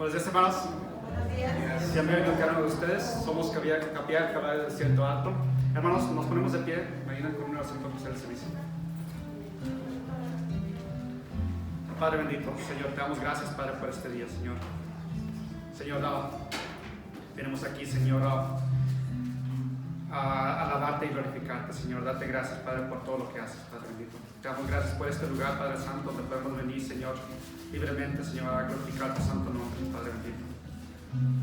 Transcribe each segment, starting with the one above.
Buenos días, hermanos. Sean bienvenidos cada uno de ustedes. Somos Capiar Cabal del Desierto Alto. Hermanos, nos ponemos de pie. Me ayudan con una oración para empezar el servicio. Padre bendito, Señor, te damos gracias, Padre, por este día, Señor. Señor, venimos aquí, Señor, a alabarte y glorificarte, Señor. Date gracias, Padre, por todo lo que haces, Padre bendito. Te damos gracias por este lugar, Padre Santo, donde podemos venir, Señor, libremente, Señor, a glorificar tu santo nombre, Padre bendito.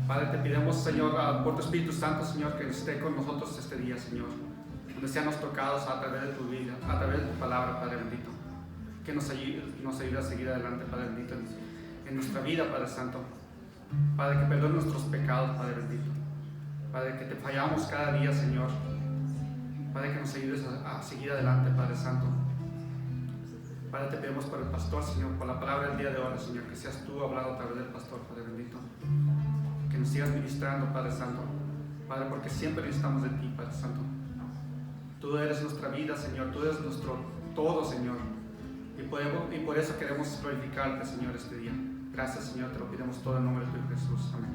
Padre, te pidamos, Señor, por tu Espíritu Santo, Señor, que esté con nosotros este día, Señor, donde seamos tocados a través de tu vida, a través de tu palabra, Padre bendito. Que nos ayude a seguir adelante, Padre bendito, en nuestra vida, Padre Santo. Padre, que perdone nuestros pecados, Padre bendito. Padre, que te fallamos cada día, Señor. Padre, que nos ayudes a seguir adelante, Padre Santo. Padre, te pedimos por el pastor, Señor, por la palabra del día de hoy, Señor, que seas tú hablando a través del pastor, Padre bendito. Que nos sigas ministrando, Padre Santo. Padre, porque siempre necesitamos de ti, Padre Santo. Tú eres nuestra vida, Señor. Tú eres nuestro todo, Señor. Y por eso queremos glorificarte, Señor, este día. Gracias, Señor, te lo pedimos todo en nombre de tu Jesús. Amén.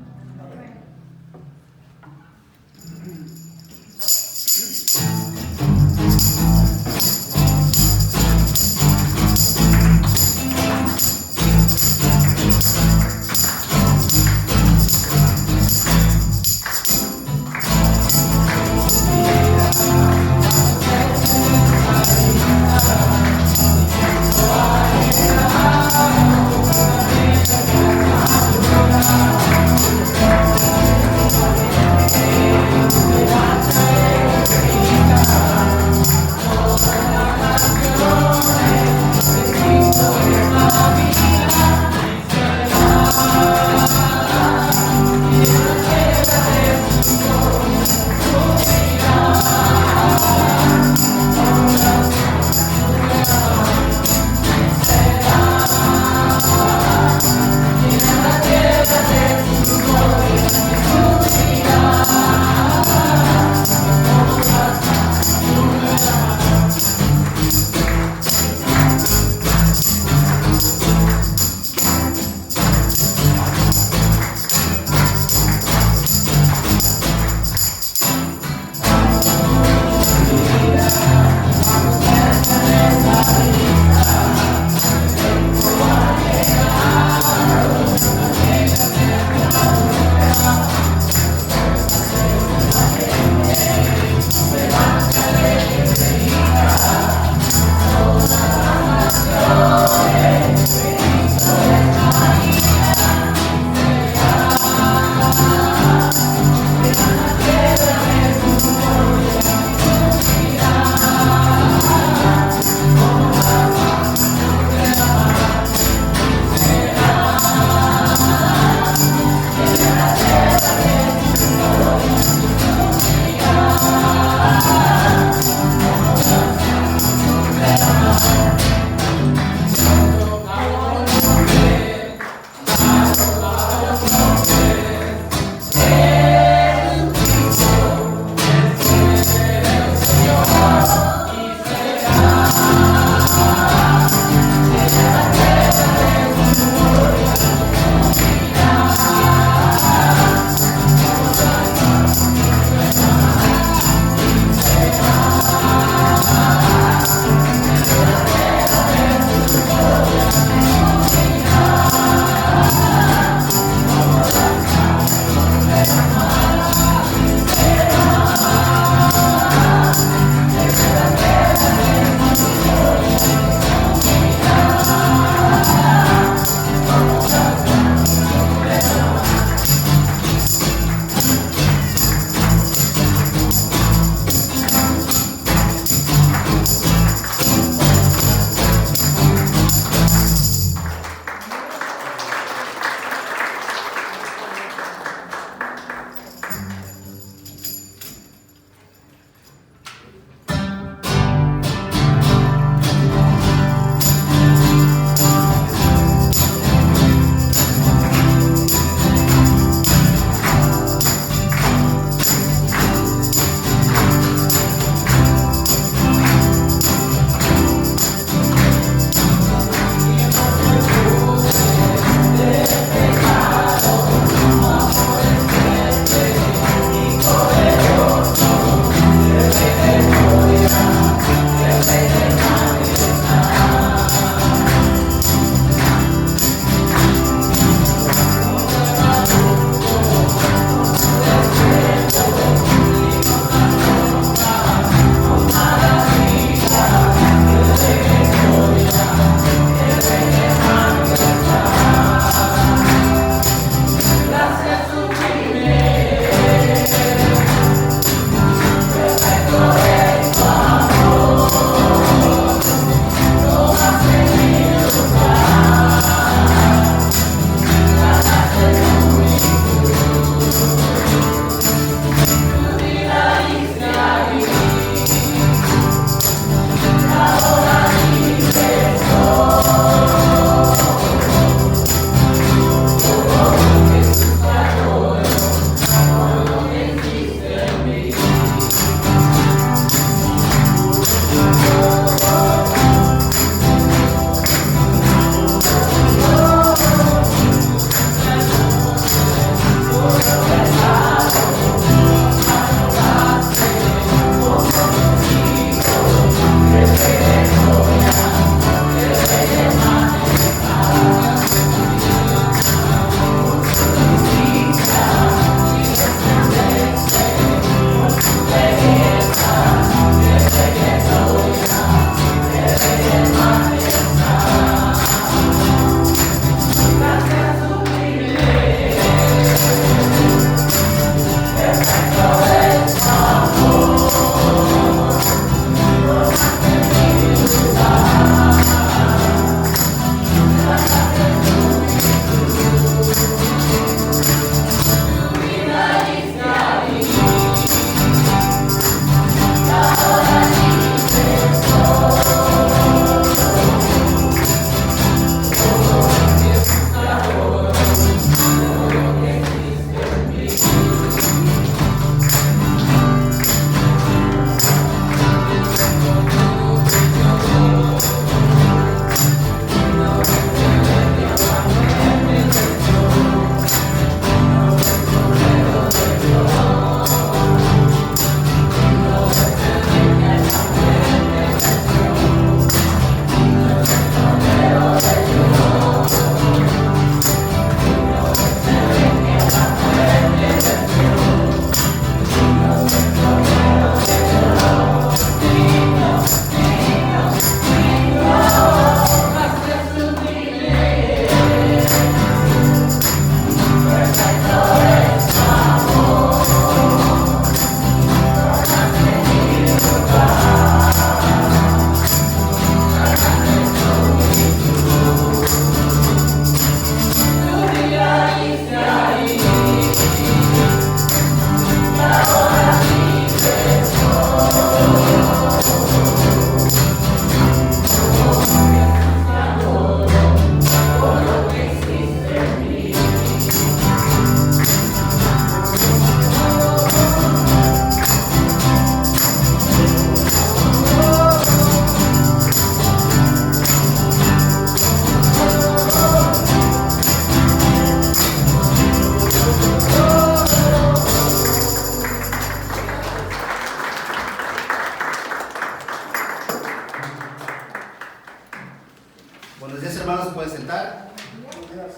hermanos se pueden sentar.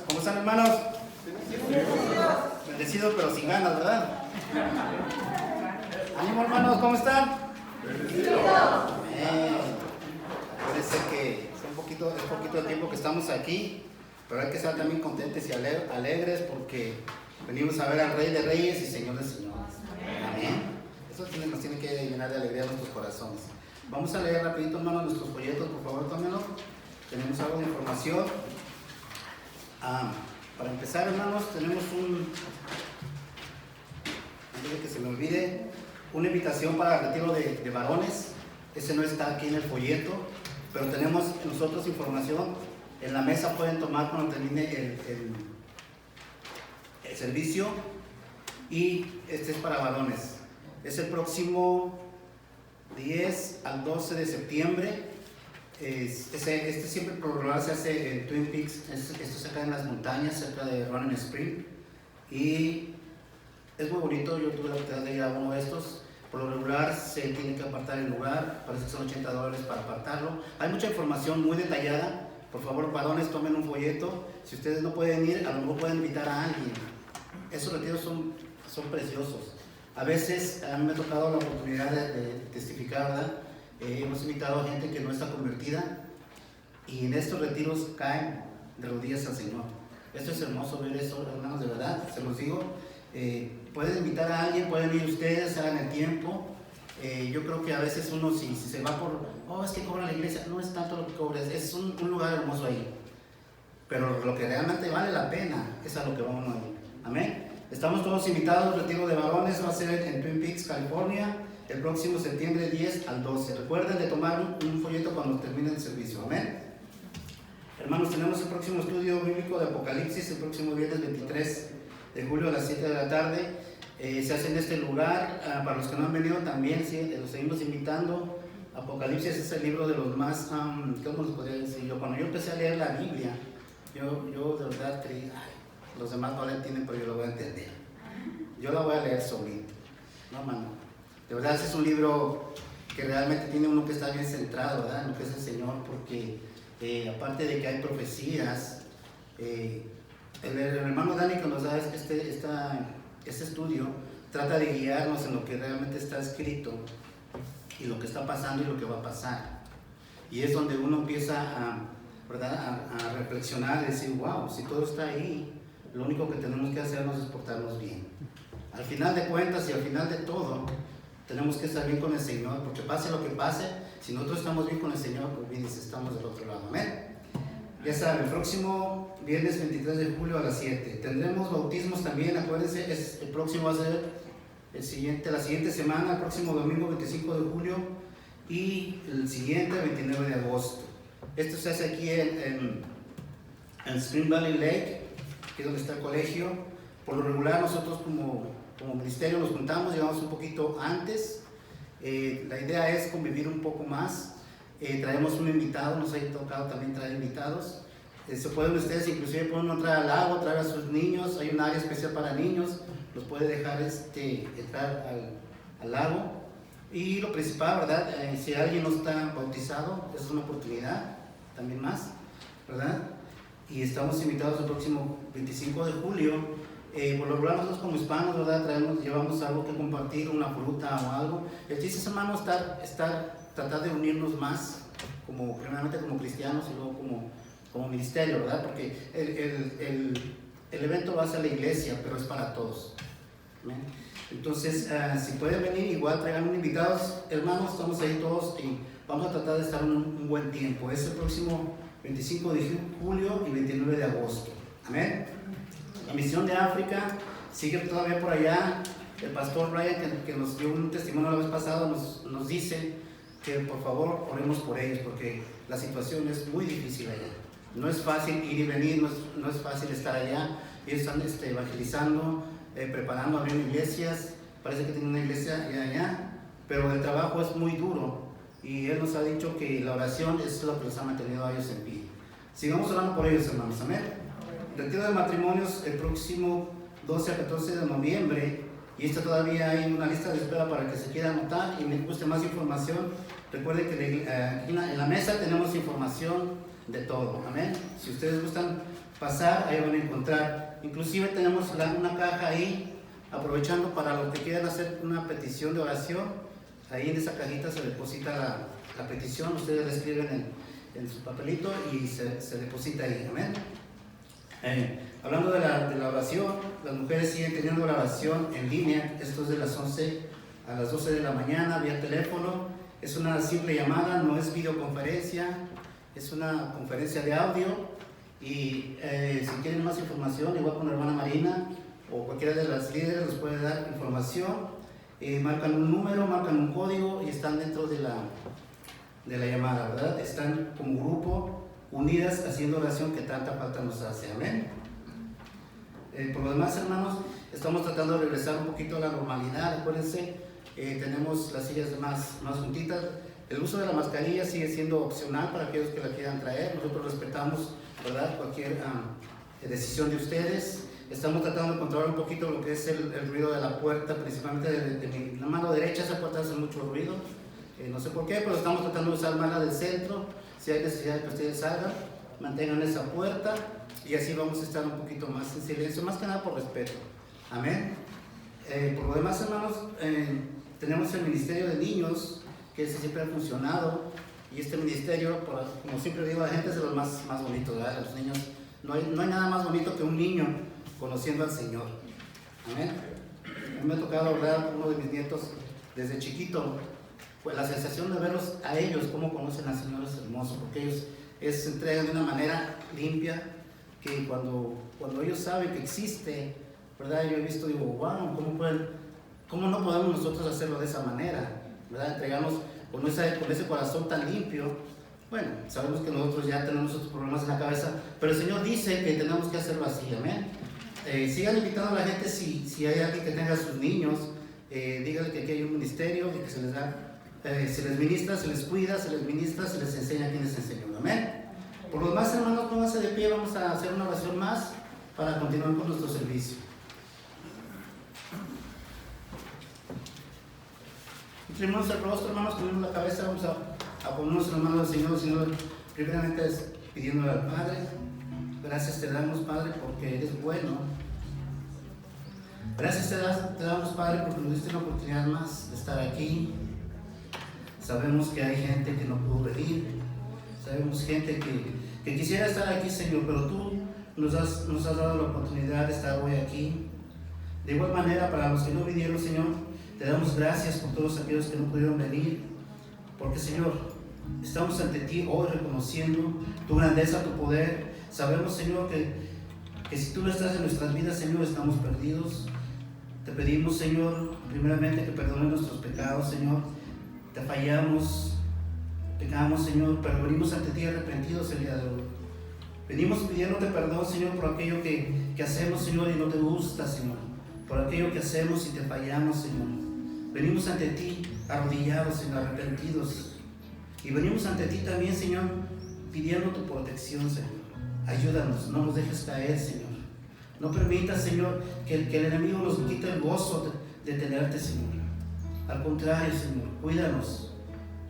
¿Cómo están, hermanos? Bendecidos pero sin ganas, ¿verdad? Ánimo, hermanos, ¿cómo están? Parece que es poquito el tiempo que estamos aquí, pero hay que estar también contentos y alegres porque venimos a ver al Rey de Reyes y Señor de Señores. Amén. Eso nos tiene que llenar de alegría a nuestros corazones. Vamos a leer rapidito, hermanos, nuestros folletos, por favor, tómenlo. Tenemos algo de información. Para empezar, hermanos, tenemos antes de que se me olvide, una invitación para el retiro de varones. Ese no está aquí en el folleto, pero tenemos nosotros información. En la mesa pueden tomar cuando termine el servicio. Y este es para varones. Es el próximo 10 al 12 de septiembre. Este siempre por lo regular se hace en Twin Peaks. Esto se cae en las montañas cerca de Running Spring y es muy bonito. Yo tuve la oportunidad de ir a uno de estos. Por lo regular se tiene que apartar el lugar, parece que son $80 para apartarlo. Hay mucha información muy detallada. Por favor, varones, tomen un folleto. Si ustedes no pueden ir, a lo mejor pueden invitar a alguien. Esos retiros son preciosos. A veces a mí me ha tocado la oportunidad de testificar, ¿verdad? Hemos invitado a gente que no está convertida y en estos retiros caen de rodillas al Señor. Esto es hermoso ver eso, hermanos, de verdad, se los digo. Pueden invitar a alguien, pueden ir ustedes, hagan el tiempo. Yo creo que a veces uno si se va por, es que cobra la iglesia, no es tanto lo que cobra, es un lugar hermoso ahí. Pero lo que realmente vale la pena es a lo que vamos ahí. Amén. Estamos todos invitados, retiro de varones, va a ser en Twin Peaks, California, el próximo septiembre 10 al 12. Recuerden de tomar un folleto cuando termine el servicio. Amén. Hermanos, tenemos el próximo estudio bíblico de Apocalipsis, el próximo viernes 23 de julio a las 7 de la tarde. Se hace en este lugar. Para los que no han venido también, sí, los seguimos invitando. Apocalipsis es el libro de los más, ¿cómo les podría decir yo? Cuando yo empecé a leer la Biblia, yo de verdad creí, los demás no la entienden, pero yo lo voy a entender. Yo la voy a leer solito. No, mano. De verdad, ese es un libro que realmente tiene uno que estar bien centrado, ¿verdad? En lo que es el Señor, porque aparte de que hay profecías, el hermano Dani que nos da este estudio trata de guiarnos en lo que realmente está escrito y lo que está pasando y lo que va a pasar. Y es donde uno empieza a reflexionar y decir, wow, si todo está ahí, lo único que tenemos que hacernos es portarnos bien. Al final de cuentas y al final de todo, tenemos que estar bien con el Señor, porque pase lo que pase, si nosotros estamos bien con el Señor, pues bien, estamos del otro lado. Amén. Ya saben, el próximo viernes 23 de julio a las 7. Tendremos bautismos también, acuérdense, el próximo va a ser la siguiente semana, el próximo domingo 25 de julio y el siguiente 29 de agosto. Esto se hace aquí en Spring Valley Lake, que es donde está el colegio. Por lo regular nosotros como ministerio nos juntamos, llegamos un poquito antes. La idea es convivir un poco más. Traemos un invitado, nos ha tocado también traer invitados. Se pueden ustedes inclusive pueden entrar al lago, traer a sus niños. Hay un área especial para niños, los puede dejar entrar al lago. Y lo principal, ¿verdad? Si alguien no está bautizado, esa es una oportunidad también más, ¿verdad? Y estamos invitados el próximo 25 de julio. Por lo regular nosotros como hispanos, ¿verdad? Llevamos algo que compartir, una fruta o algo. El chiste es, hermano, tratar de unirnos más, primeramente como cristianos y luego como ministerio, ¿verdad? Porque el evento va a ser la iglesia, pero es para todos. ¿Amén? Entonces, si pueden venir, igual traigan invitados, hermanos, estamos ahí todos y vamos a tratar de estar un buen tiempo. Es el próximo 25 de julio y 29 de agosto. Amén. La misión de África sigue todavía por allá. El pastor Brian, que nos dio un testimonio la vez pasada, nos dice que por favor oremos por ellos, porque la situación es muy difícil allá. No es fácil ir y venir, no es fácil estar allá. Ellos están evangelizando, preparando, abriendo iglesias. Parece que tienen una iglesia allá, pero el trabajo es muy duro. Y él nos ha dicho que la oración es lo que los ha mantenido a ellos en pie. Sigamos orando por ellos, hermanos. Amén. Retiro de matrimonios el próximo 12 a 14 de noviembre. Y todavía hay una lista de espera para que se quiera anotar y me guste más información. Recuerden que aquí en la mesa tenemos información de todo. Amén. Si ustedes gustan pasar, ahí van a encontrar. Inclusive tenemos una caja ahí, aprovechando para los que quieran hacer una petición de oración. Ahí en esa cajita se deposita la petición, ustedes la escriben en su papelito y se deposita ahí. Amén. Hablando de la oración, las mujeres siguen teniendo la oración en línea. Esto es de las 11 a las 12 de la mañana vía teléfono. Es una simple llamada, no es videoconferencia, es una conferencia de audio. Y si quieren más información, igual con la hermana Marina o cualquiera de las líderes les puede dar información. Marcan un número, marcan un código y están dentro de la llamada, ¿verdad? Están como grupo, unidas, haciendo oración que tanta falta nos hace. Amén. Por lo demás, hermanos, estamos tratando de regresar un poquito a la normalidad. Acuérdense, tenemos las sillas más juntitas. El uso de la mascarilla sigue siendo opcional para aquellos que la quieran traer. Nosotros respetamos, ¿verdad?, cualquier decisión de ustedes. Estamos tratando de controlar un poquito lo que es el ruido de la puerta, principalmente de la mano derecha. Esa puerta hace mucho ruido, no sé por qué, pero estamos tratando de usar más la del centro. Si hay necesidad de que ustedes salgan, mantengan esa puerta y así vamos a estar un poquito más en silencio, más que nada por respeto. Amén. Por lo demás, hermanos, tenemos el Ministerio de Niños, que ese siempre ha funcionado, y este ministerio, como siempre digo, la gente es de los más bonitos, ¿verdad? Los niños, no hay nada más bonito que un niño conociendo al Señor. Amén. A mí me ha tocado hablar uno de mis nietos desde chiquito, pues la sensación de verlos a ellos, cómo conocen al Señor, es hermoso, porque ellos se entregan de una manera limpia, que cuando ellos saben que existe, ¿verdad? Yo he visto, digo, wow, ¿cómo no podemos nosotros hacerlo de esa manera? ¿Verdad? Entregarnos con ese corazón tan limpio. Bueno, sabemos que nosotros ya tenemos otros problemas en la cabeza, pero el Señor dice que tenemos que hacerlo así. Amén. Sigan invitando a la gente, si hay alguien que tenga a sus niños, díganle que aquí hay un ministerio y que se les da, se les ministra, se les cuida, se les ministra, se les enseña quién es el Señor. Amén. Por los demás, hermanos, pónganse de pie, vamos a hacer una oración más para continuar con nuestro servicio. Inclinamos el rostro, hermanos, ponemos la cabeza, vamos a ponernos en las manos del Señor. El Señor, primeramente, pidiéndole al Padre. Gracias te damos, Padre, porque eres bueno. Gracias te damos, Padre, porque nos diste una oportunidad más de estar aquí. Sabemos que hay gente que no pudo venir. Sabemos gente que quisiera estar aquí, Señor, pero tú nos has dado la oportunidad de estar hoy aquí. De igual manera, para los que no vinieron, Señor, te damos gracias por todos aquellos que no pudieron venir, porque, Señor, estamos ante ti hoy reconociendo tu grandeza, tu poder. Sabemos, Señor, que si tú no estás en nuestras vidas, Señor, estamos perdidos. Te pedimos, Señor, primeramente que perdones nuestros pecados, Señor. Te fallamos, pecamos, Señor, pero venimos ante ti arrepentidos el día de hoy. Venimos pidiéndote perdón, Señor, por aquello que hacemos, Señor, y no te gusta, Señor. Por aquello que hacemos y te fallamos, Señor. Venimos ante ti arrodillados, Señor, arrepentidos. Y venimos ante ti también, Señor, pidiendo tu protección, Señor. Ayúdanos, no nos dejes caer, Señor. No permitas, Señor, que el enemigo nos quite el gozo de tenerte, Señor. Al contrario, Señor, cuídanos,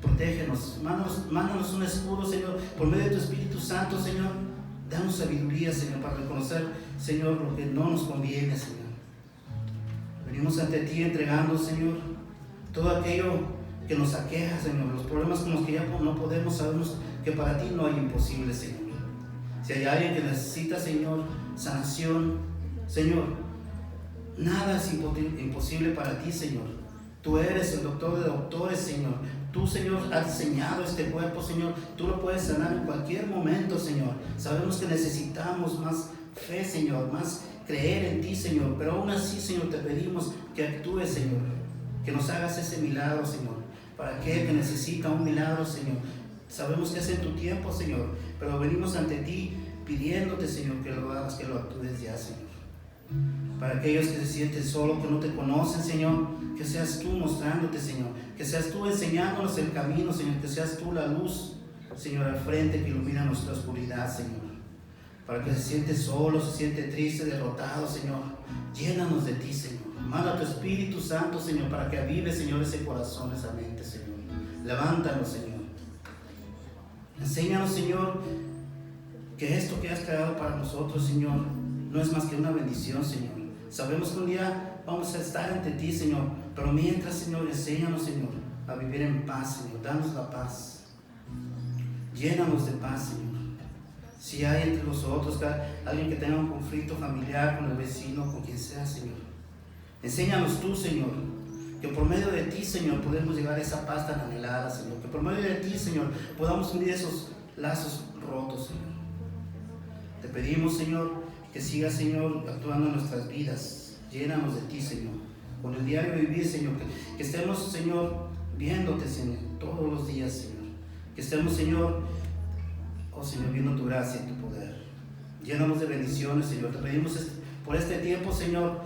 protégenos, mándanos un escudo, Señor, por medio de tu Espíritu Santo, Señor. Danos sabiduría, Señor, para reconocer, Señor, lo que no nos conviene, Señor. Venimos ante ti entregando, Señor, todo aquello que nos aqueja, Señor, los problemas con los que ya no podemos. Sabemos que para ti no hay imposible, Señor. Si hay alguien que necesita, Señor, sanación, Señor, nada es imposible para ti, Señor. Tú eres el doctor de doctores, Señor. Tú, Señor, has diseñado este cuerpo, Señor. Tú lo puedes sanar en cualquier momento, Señor. Sabemos que necesitamos más fe, Señor, más creer en ti, Señor. Pero aún así, Señor, te pedimos que actúes, Señor. Que nos hagas ese milagro, Señor. Para aquel que necesita un milagro, Señor. Sabemos que es en tu tiempo, Señor. Pero venimos ante ti pidiéndote, Señor, que lo hagas, que lo actúes ya, Señor. Para aquellos que se sienten solos, que no te conocen, Señor, que seas tú mostrándote, Señor. Que seas tú enseñándonos el camino, Señor. Que seas tú la luz, Señor, al frente que ilumina nuestra oscuridad, Señor. Para que se siente solo, se siente triste, derrotado, Señor. Llénanos de ti, Señor. Manda tu Espíritu Santo, Señor, para que avive, Señor, ese corazón, esa mente, Señor. Levántanos, Señor. Enséñanos, Señor, que esto que has creado para nosotros, Señor, no es más que una bendición, Señor. Sabemos que un día vamos a estar ante ti, Señor, pero mientras, Señor, enséñanos, Señor, a vivir en paz, Señor. Danos la paz. Llénanos de paz, Señor. Si hay entre nosotros alguien que tenga un conflicto familiar con el vecino, con quien sea, Señor, enséñanos tú, Señor, que por medio de ti, Señor, podemos llegar a esa paz tan anhelada, Señor. Que por medio de ti, Señor, podamos unir esos lazos rotos, Señor. Te pedimos, Señor, que sigas, Señor, actuando en nuestras vidas. Llénanos de ti, Señor, con el diario vivir, Señor. Que estemos, Señor, viéndote, Señor, todos los días, Señor. Que estemos, Señor, oh Señor, viendo tu gracia y tu poder. Llénanos de bendiciones, Señor. Te pedimos por este tiempo, Señor.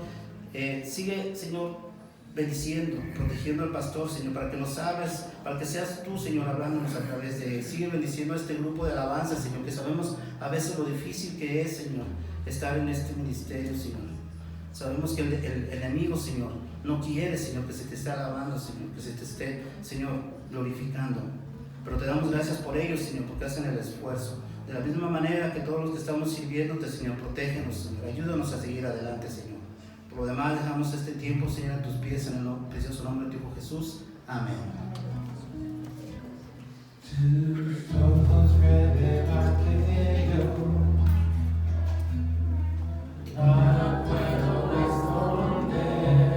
Sigue, Señor, bendiciendo, protegiendo al pastor, Señor, para que nos hables, para que seas tú, Señor, hablándonos a través de él. Sigue bendiciendo a este grupo de alabanza, Señor, que sabemos a veces lo difícil que es, Señor, estar en este ministerio, Señor. Sabemos que el enemigo, Señor, no quiere, Señor, que se te esté alabando, Señor, que se te esté, Señor, glorificando. Pero te damos gracias por ellos, Señor, porque hacen el esfuerzo. De la misma manera que todos los que estamos sirviéndote, Señor, protégenos, Señor. Ayúdanos a seguir adelante, Señor. Por lo demás, dejamos este tiempo, Señor, en tus pies, en el precioso nombre de tu Hijo Jesús. Amén. Tus ojos revelan que yo nada puedo esconder,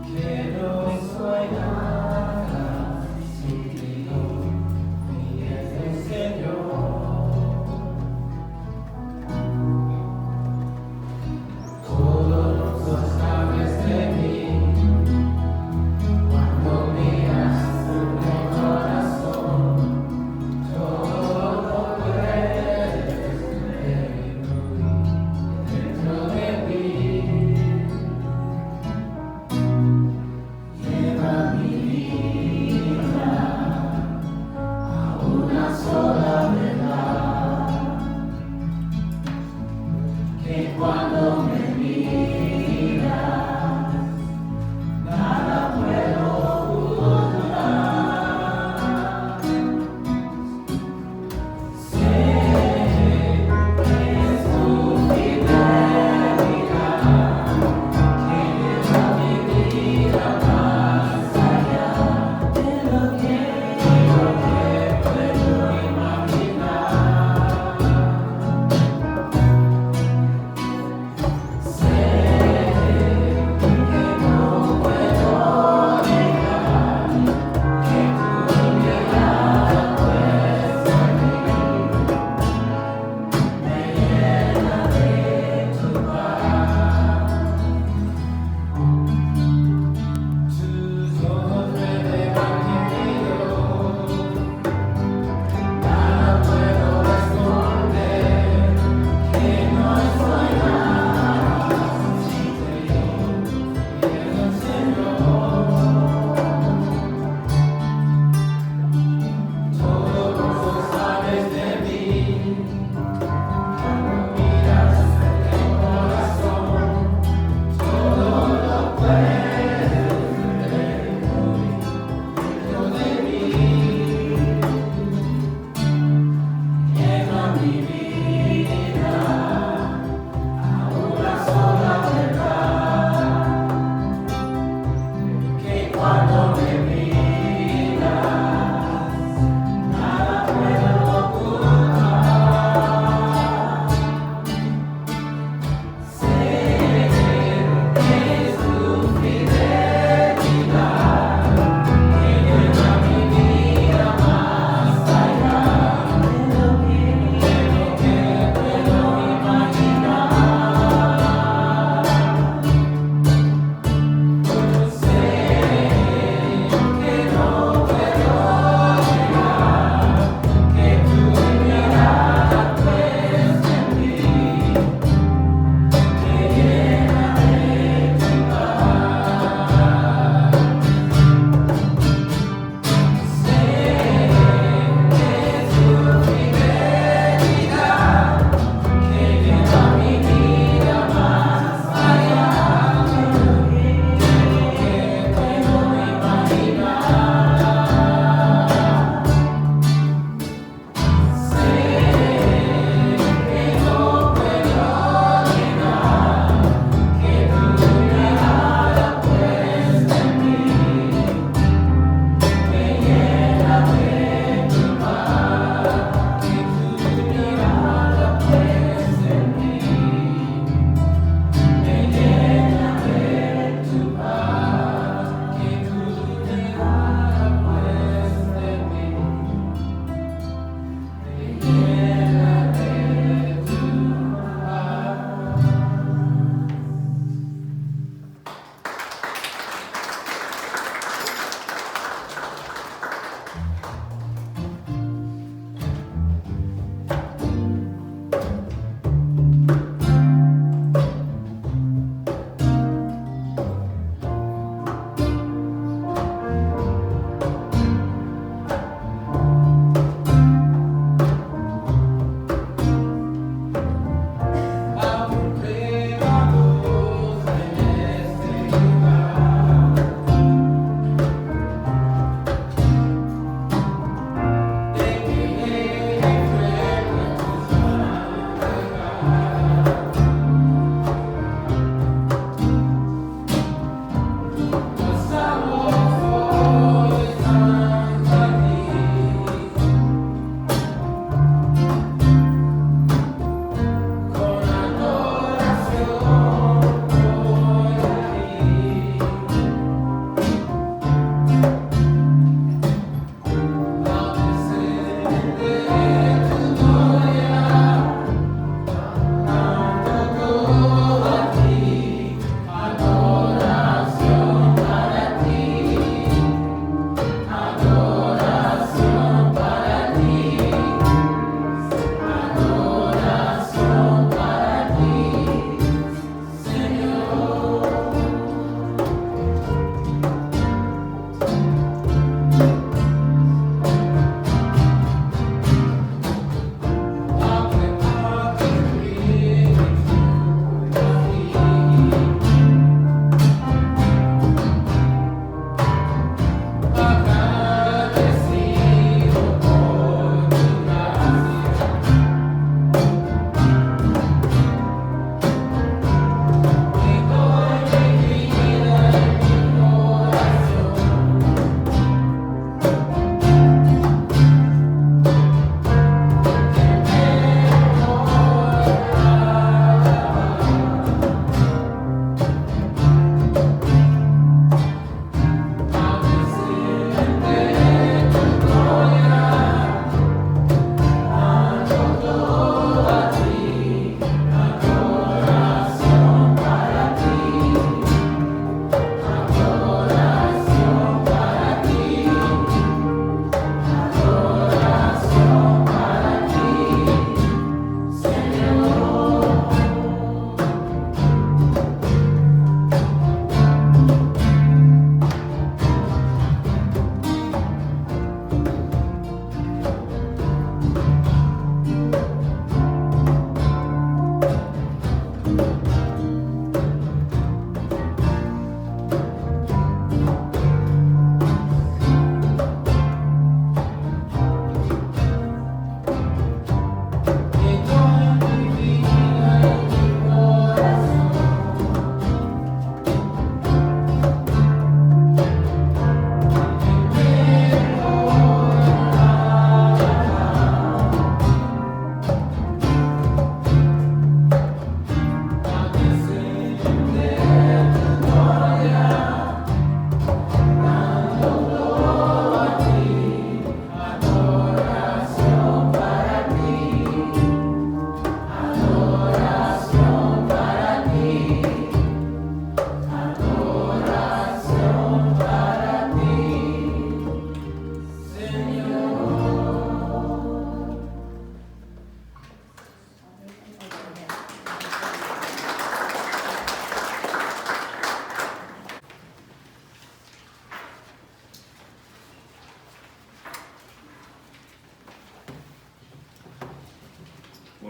que no soy nada sin ti, ni es el Señor. Todo lo sabes de mí, cuando miras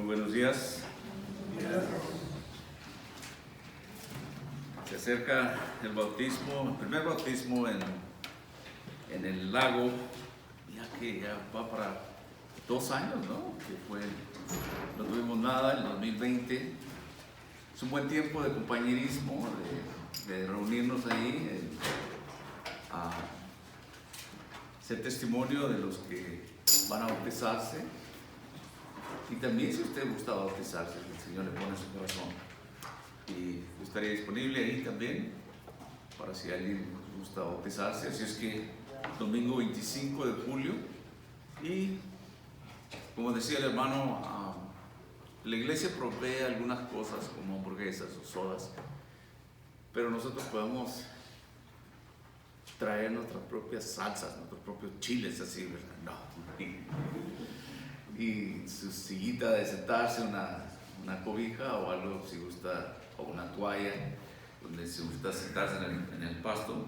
Muy buenos días. Se acerca el bautismo, el primer bautismo en el lago, ya que ya va para 2 años, ¿no? No tuvimos nada en 2020. Es un buen tiempo de compañerismo, de reunirnos ahí, a ser testimonio de los que van a bautizarse. Y también, si usted gusta bautizarse, el Señor le pone en su corazón. Y yo estaría disponible ahí también para si alguien gusta bautizarse. Así es que domingo 25 de julio. Y como decía el hermano, la iglesia provee algunas cosas como hamburguesas o sodas, pero nosotros podemos traer nuestras propias salsas, nuestros propios chiles, así, ¿verdad? No. Y su sillita de sentarse, una cobija o algo, si gusta, o una toalla, donde se gusta sentarse en el pasto.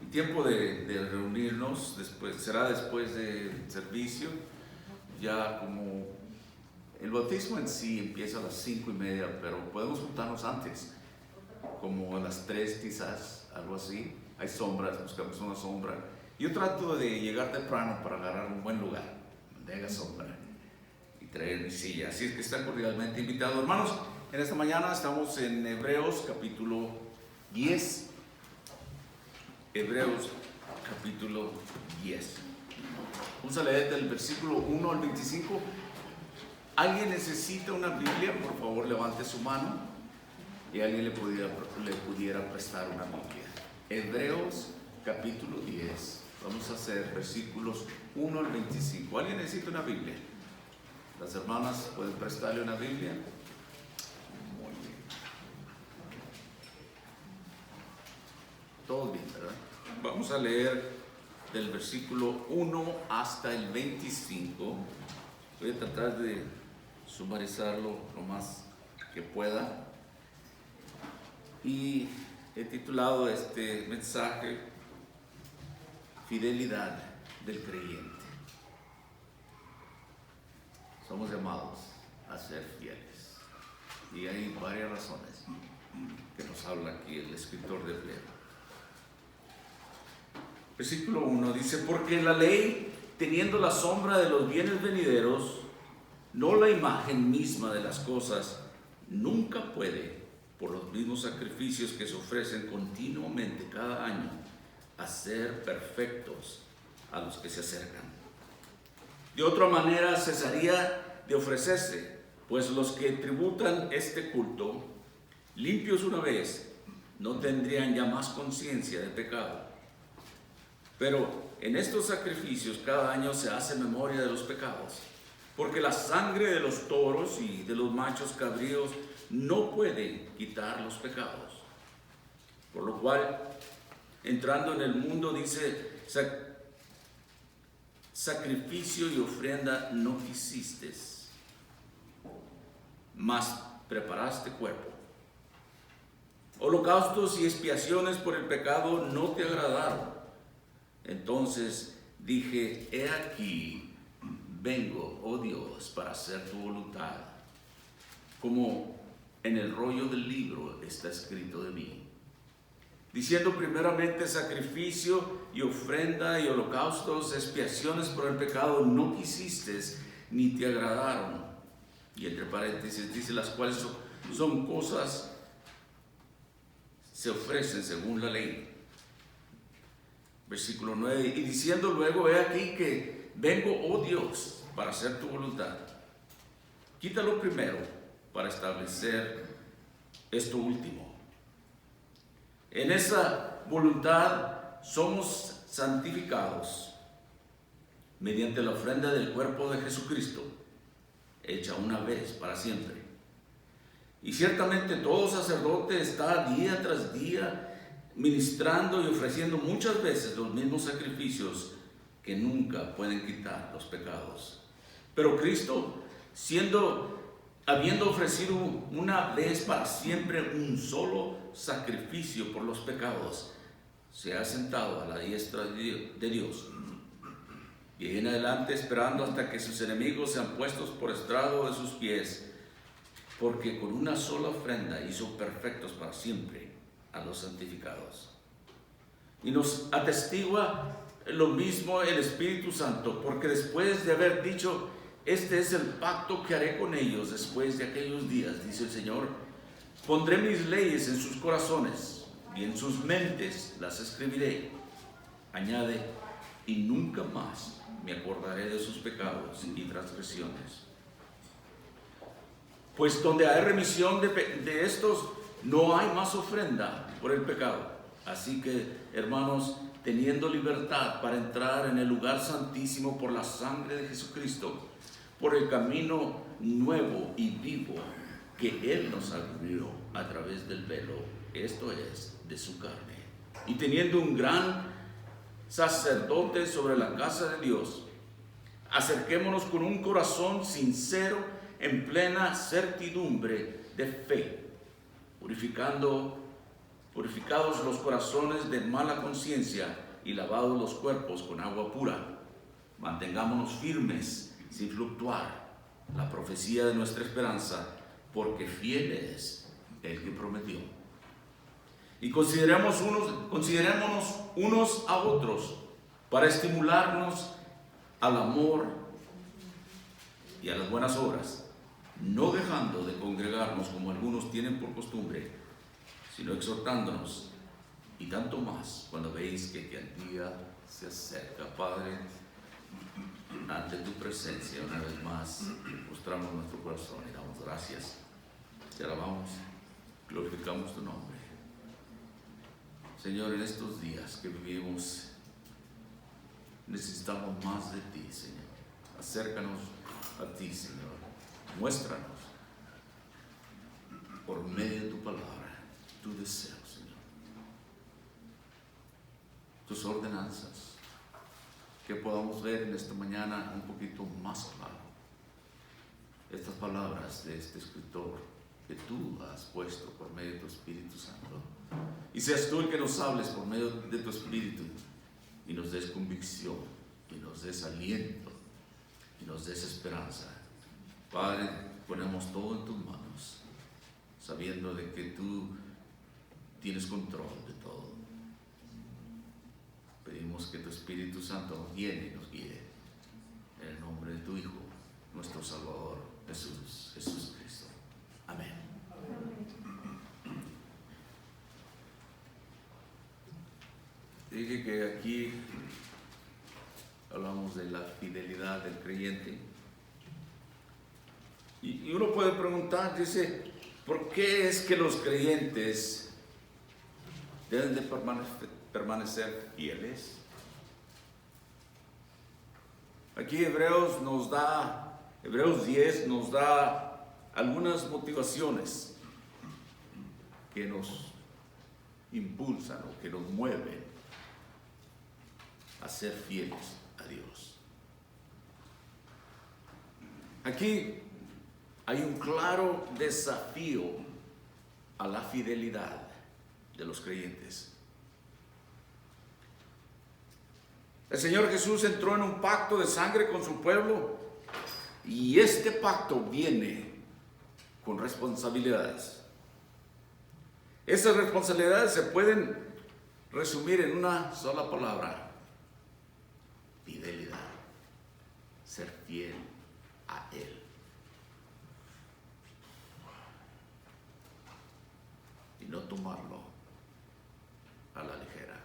El tiempo de reunirnos será después del servicio, ya como el bautismo en sí empieza a las 5:30, pero podemos juntarnos antes, como a las 3 quizás, algo así. Hay sombras, buscamos una sombra. Yo trato de llegar temprano para agarrar un buen lugar donde haya sombra y traer mi silla. Así es que están cordialmente invitados. Hermanos, en esta mañana estamos en Hebreos capítulo 10. Hebreos capítulo 10. Vamos a leer del versículo 1 al 25. ¿Alguien necesita una Biblia? Por favor, levante su mano y alguien le pudiera prestar una Biblia. Hebreos capítulo 10. Vamos a hacer versículos 1 al 25. ¿Alguien necesita una Biblia? Las hermanas pueden prestarle una Biblia. Muy bien. Todo bien, ¿verdad? Vamos a leer del versículo 1 hasta el 25. Voy a tratar de sumarizarlo lo más que pueda. Y he titulado este mensaje Fidelidad del creyente. Somos llamados a ser fieles. Y hay varias razones que nos habla aquí el escritor de Hebreos. Versículo 1 dice: porque la ley, teniendo la sombra de los bienes venideros, no la imagen misma de las cosas, nunca puede, por los mismos sacrificios que se ofrecen continuamente cada año, hacer perfectos a los que se acercan. De otra manera cesaría de ofrecerse, pues los que tributan este culto, limpios una vez, no tendrían ya más conciencia de pecado. Pero en estos sacrificios cada año se hace memoria de los pecados, porque la sangre de los toros y de los machos cabríos no puede quitar los pecados. Por lo cual, entrando en el mundo, dice: sacrificio y ofrenda no quisiste, mas preparaste cuerpo. Holocaustos y expiaciones por el pecado no te agradaron. Entonces dije: he aquí, vengo, oh Dios, para hacer tu voluntad, como en el rollo del libro está escrito de mí. Diciendo primeramente: sacrificio y ofrenda y holocaustos, expiaciones por el pecado no quisiste, ni te agradaron. Y entre paréntesis dice: las cuales son cosas se ofrecen según la ley. Versículo 9, y diciendo luego: he aquí que vengo, oh Dios, para hacer tu voluntad. Quítalo primero para establecer esto último. En esa voluntad somos santificados mediante la ofrenda del cuerpo de Jesucristo, hecha una vez para siempre. Y ciertamente todo sacerdote está día tras día ministrando y ofreciendo muchas veces los mismos sacrificios que nunca pueden quitar los pecados. Pero Cristo, habiendo ofrecido una vez para siempre un solo sacrificio por los pecados, se ha sentado a la diestra de Dios. y en adelante esperando hasta que sus enemigos sean puestos por estrado de sus pies, porque con una sola ofrenda hizo perfectos para siempre a los santificados. Y nos atestigua lo mismo el Espíritu Santo, porque después de haber dicho, este es el pacto que haré con ellos después de aquellos días, dice el Señor, pondré mis leyes en sus corazones y en sus mentes las escribiré. Añade, y nunca más me acordaré de sus pecados y transgresiones. Pues donde hay remisión de estos, no hay más ofrenda por el pecado. Así que, hermanos, teniendo libertad para entrar en el lugar santísimo por la sangre de Jesucristo, por el camino nuevo y vivo que Él nos abrió a través del velo, esto es, de su carne. Y teniendo un gran sacerdote sobre la casa de Dios, acerquémonos con un corazón sincero, en plena certidumbre de fe, purificados los corazones de mala conciencia y lavados los cuerpos con agua pura. Mantengámonos firmes sin fluctuar la profecía de nuestra esperanza, porque fiel es el que prometió. Y considerémonos unos a otros para estimularnos al amor y a las buenas obras, no dejando de congregarnos como algunos tienen por costumbre, sino exhortándonos, y tanto más cuando veis que el día se acerca. Padre, ante tu presencia una vez más mostramos nuestro corazón y damos gracias, te alabamos, glorificamos tu nombre. Señor, en estos días que vivimos necesitamos más de ti, Señor. Acércanos a ti, Señor. Muéstranos por medio de tu palabra tu deseo, Señor, tus ordenanzas, que podamos ver en esta mañana un poquito más claro estas palabras de este escritor que tú has puesto por medio de tu Espíritu Santo, y seas tú el que nos hables por medio de tu Espíritu y nos des convicción y nos des aliento y nos des esperanza. Padre, ponemos todo en tus manos, sabiendo de que tú tienes control de todo. Pedimos que tu Espíritu Santo nos llene y nos guíe. En el nombre de tu Hijo, nuestro Salvador, Jesús Cristo. Amén. Dije que aquí hablamos de la fidelidad del creyente. Y uno puede preguntar, dice, ¿por qué es que los creyentes deben de permanecer fieles? Aquí Hebreos 10 nos da algunas motivaciones que nos impulsan o que nos mueven a ser fieles a Dios. Aquí hay un claro desafío a la fidelidad de los creyentes. El Señor Jesús entró en un pacto de sangre con su pueblo, y este pacto viene con responsabilidades. Esas responsabilidades se pueden resumir en una sola palabra: fidelidad. Ser fiel a Él. Y no tomarlo a la ligera.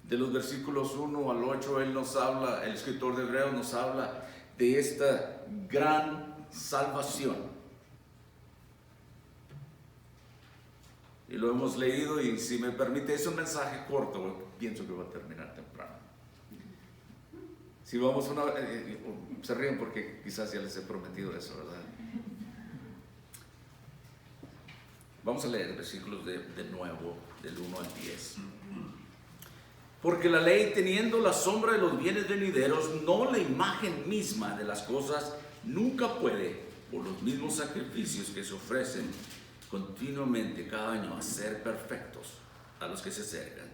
De los versículos 1 al 8, el escritor de Hebreos nos habla de esta gran salvación. Y lo hemos leído, y si me permite, es un mensaje corto, pienso que va a terminar temprano. Si vamos se ríen porque quizás ya les he prometido eso, ¿verdad? Vamos a leer versículos de nuevo, del 1 al 10. Porque la ley, teniendo la sombra de los bienes venideros, no la imagen misma de las cosas, nunca puede, por los mismos sacrificios que se ofrecen continuamente cada año, hacer perfectos a los que se acercan.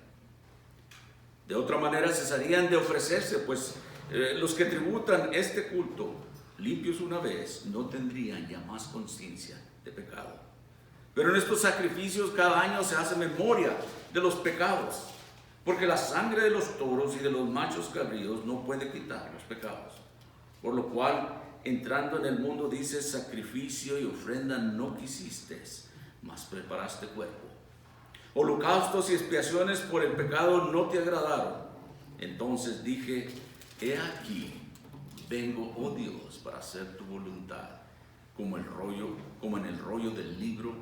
De otra manera cesarían de ofrecerse, pues los que tributan este culto, limpios una vez, no tendrían ya más conciencia de pecado. Pero en estos sacrificios cada año se hace memoria de los pecados, porque la sangre de los toros y de los machos cabríos no puede quitar los pecados. Por lo cual, entrando en el mundo, dice, sacrificio y ofrenda no quisiste, mas preparaste cuerpo. Holocaustos y expiaciones por el pecado no te agradaron. Entonces dije, he aquí, vengo, oh Dios, para hacer tu voluntad, como en el rollo del libro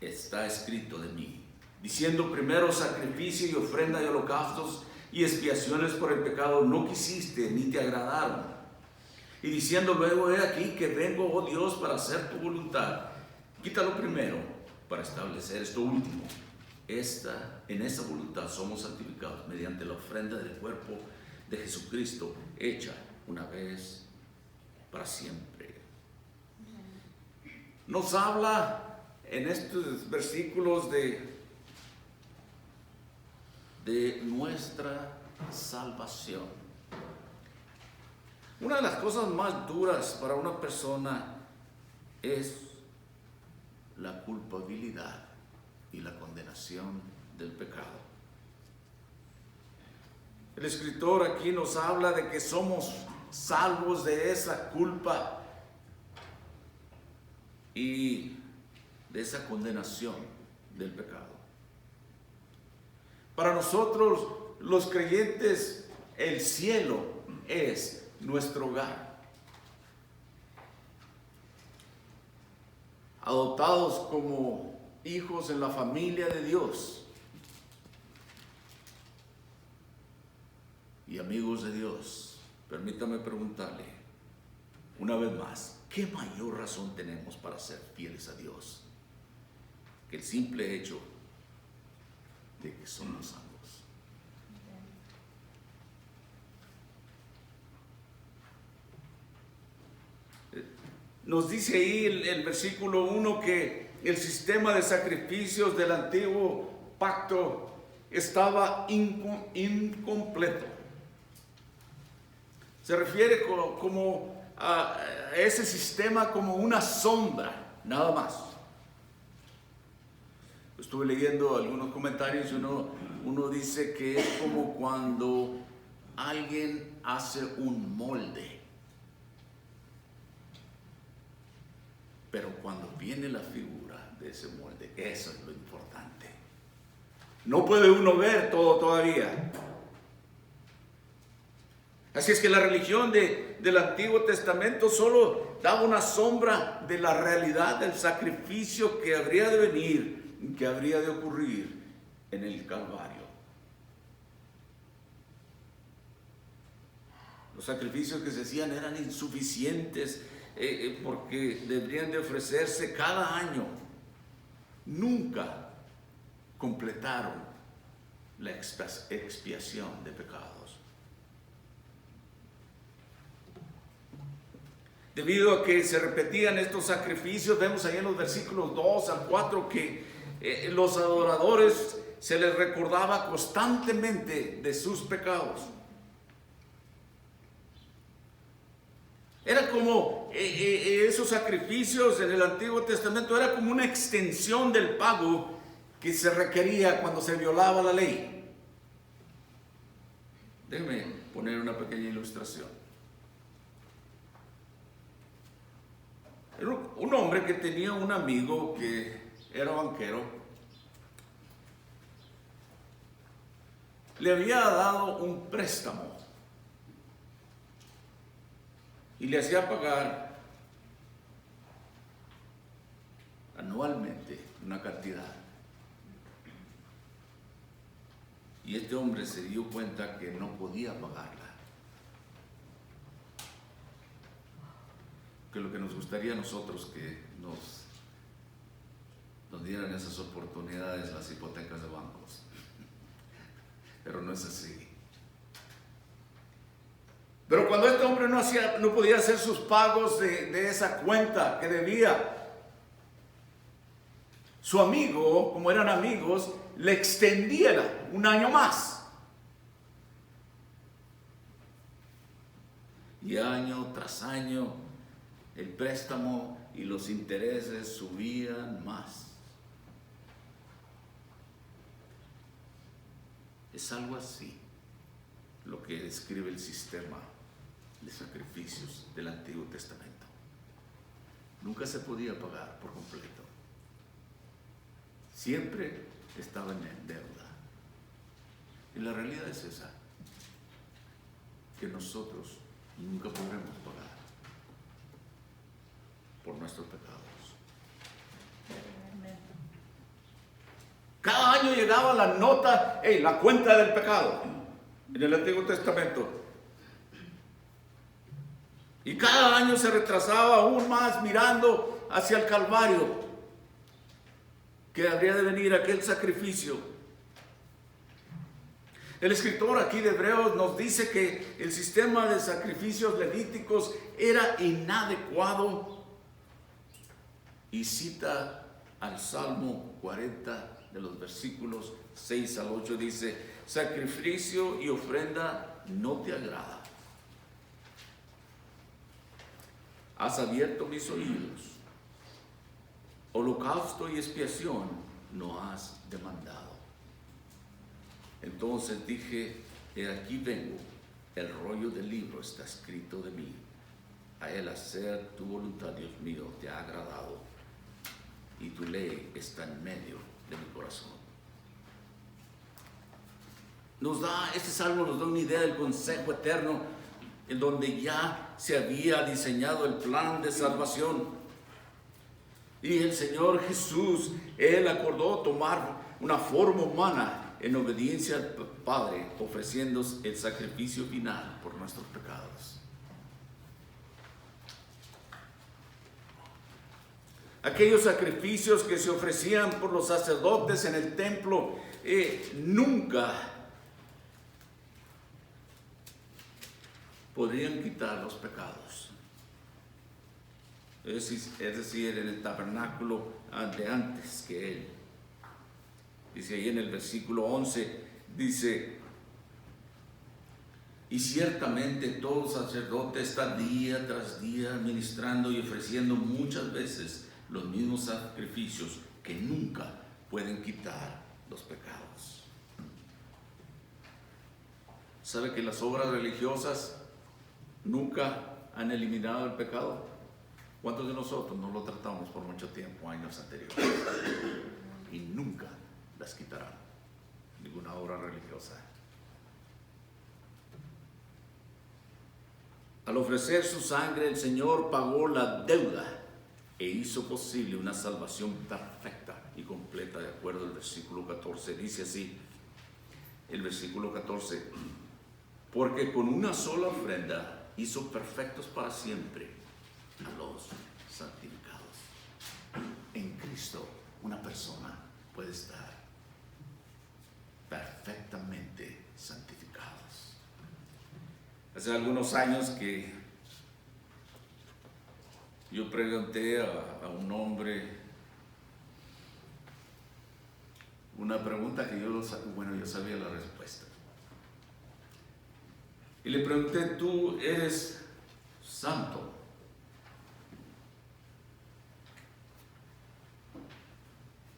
está escrito de mí, diciendo primero sacrificio y ofrenda y holocaustos y expiaciones por el pecado no quisiste ni te agradaron. Y diciendo luego, he aquí que vengo, oh Dios, para hacer tu voluntad. Quítalo primero para establecer esto último. En esta voluntad somos santificados mediante la ofrenda del cuerpo de Jesucristo, hecha una vez para siempre. Nos habla en estos versículos de nuestra salvación. Una de las cosas más duras para una persona es la culpabilidad y la condenación del pecado. El escritor aquí nos habla de que somos salvos de esa culpa y de esa condenación del pecado. Para nosotros, los creyentes, el cielo es nuestro hogar. Adoptados como hijos en la familia de Dios y amigos de Dios, permítame preguntarle una vez más, ¿qué mayor razón tenemos para ser fieles a Dios que el simple hecho de que somos salvos? Nos dice ahí el versículo 1 que el sistema de sacrificios del antiguo pacto estaba incompleto. Se refiere como a ese sistema como una sombra, nada más. Estuve leyendo algunos comentarios y uno dice que es como cuando alguien hace un molde. Pero cuando viene la figura de ese molde, eso es lo importante. No puede uno ver todo todavía. Así es que la religión del Antiguo Testamento solo daba una sombra de la realidad del sacrificio que habría de venir, que habría de ocurrir en el Calvario. Los sacrificios que se hacían eran insuficientes porque deberían de ofrecerse cada año. Nunca completaron la expiación de pecados. Debido a que se repetían estos sacrificios, vemos ahí en los versículos 2 al 4 que los adoradores se les recordaba constantemente de sus pecados. Era como esos sacrificios en el Antiguo Testamento, era como una extensión del pago que se requería cuando se violaba la ley. Déjenme poner una pequeña ilustración. Era un hombre que tenía un amigo que era banquero. Le había dado un préstamo y le hacía pagar anualmente una cantidad. Y este hombre se dio cuenta que no podía pagarla. Que lo que nos gustaría a nosotros que nos dieran esas oportunidades las hipotecas de bancos. Pero no es así. Pero cuando este hombre no podía hacer sus pagos de esa cuenta que debía, su amigo, como eran amigos, le extendiera un año más. Y año tras año el préstamo y los intereses subían más. Es algo así lo que describe el sistema de sacrificios del Antiguo Testamento. Nunca se podía pagar por completo. Siempre estaban en deuda. Y la realidad es esa, que nosotros nunca podremos pagar por nuestros pecados. Cada año llegaba la nota, la cuenta del pecado en el Antiguo Testamento. Y cada año se retrasaba aún más mirando hacia el Calvario, que habría de venir aquel sacrificio. El escritor aquí de Hebreos nos dice que el sistema de sacrificios levíticos era inadecuado y cita al Salmo 40 de los versículos 6 al 8, dice: sacrificio y ofrenda no te agrada. Has abierto mis oídos. Holocausto y expiación no has demandado. Entonces dije: he aquí vengo, el rollo del libro está escrito de mí. A él hacer tu voluntad, Dios mío, te ha agradado, y tu ley está en medio de mi corazón. Este salmo nos da una idea del consejo eterno, en donde ya se había diseñado el plan de salvación. Y el Señor Jesús, Él acordó tomar una forma humana en obediencia al Padre, ofreciendo el sacrificio final por nuestros pecados. Aquellos sacrificios que se ofrecían por los sacerdotes en el templo nunca podrían quitar los pecados. Es decir, en el tabernáculo de antes que Él. Dice ahí en el versículo 11, dice: y ciertamente todo sacerdote está día tras día ministrando y ofreciendo muchas veces los mismos sacrificios que nunca pueden quitar los pecados. ¿Sabe que las obras religiosas nunca han eliminado el pecado? ¿Cuántos de nosotros no lo tratamos por mucho tiempo, años anteriores? Y nunca las quitarán, ninguna obra religiosa. Al ofrecer su sangre, el Señor pagó la deuda e hizo posible una salvación perfecta y completa, de acuerdo al versículo 14. Dice así, el versículo 14: porque con una sola ofrenda hizo perfectos para siempre a los santificados. En Cristo una persona puede estar perfectamente santificados. Hace algunos años que yo pregunté a un hombre una pregunta que yo sabía la respuesta. Y le pregunté: ¿tú eres santo?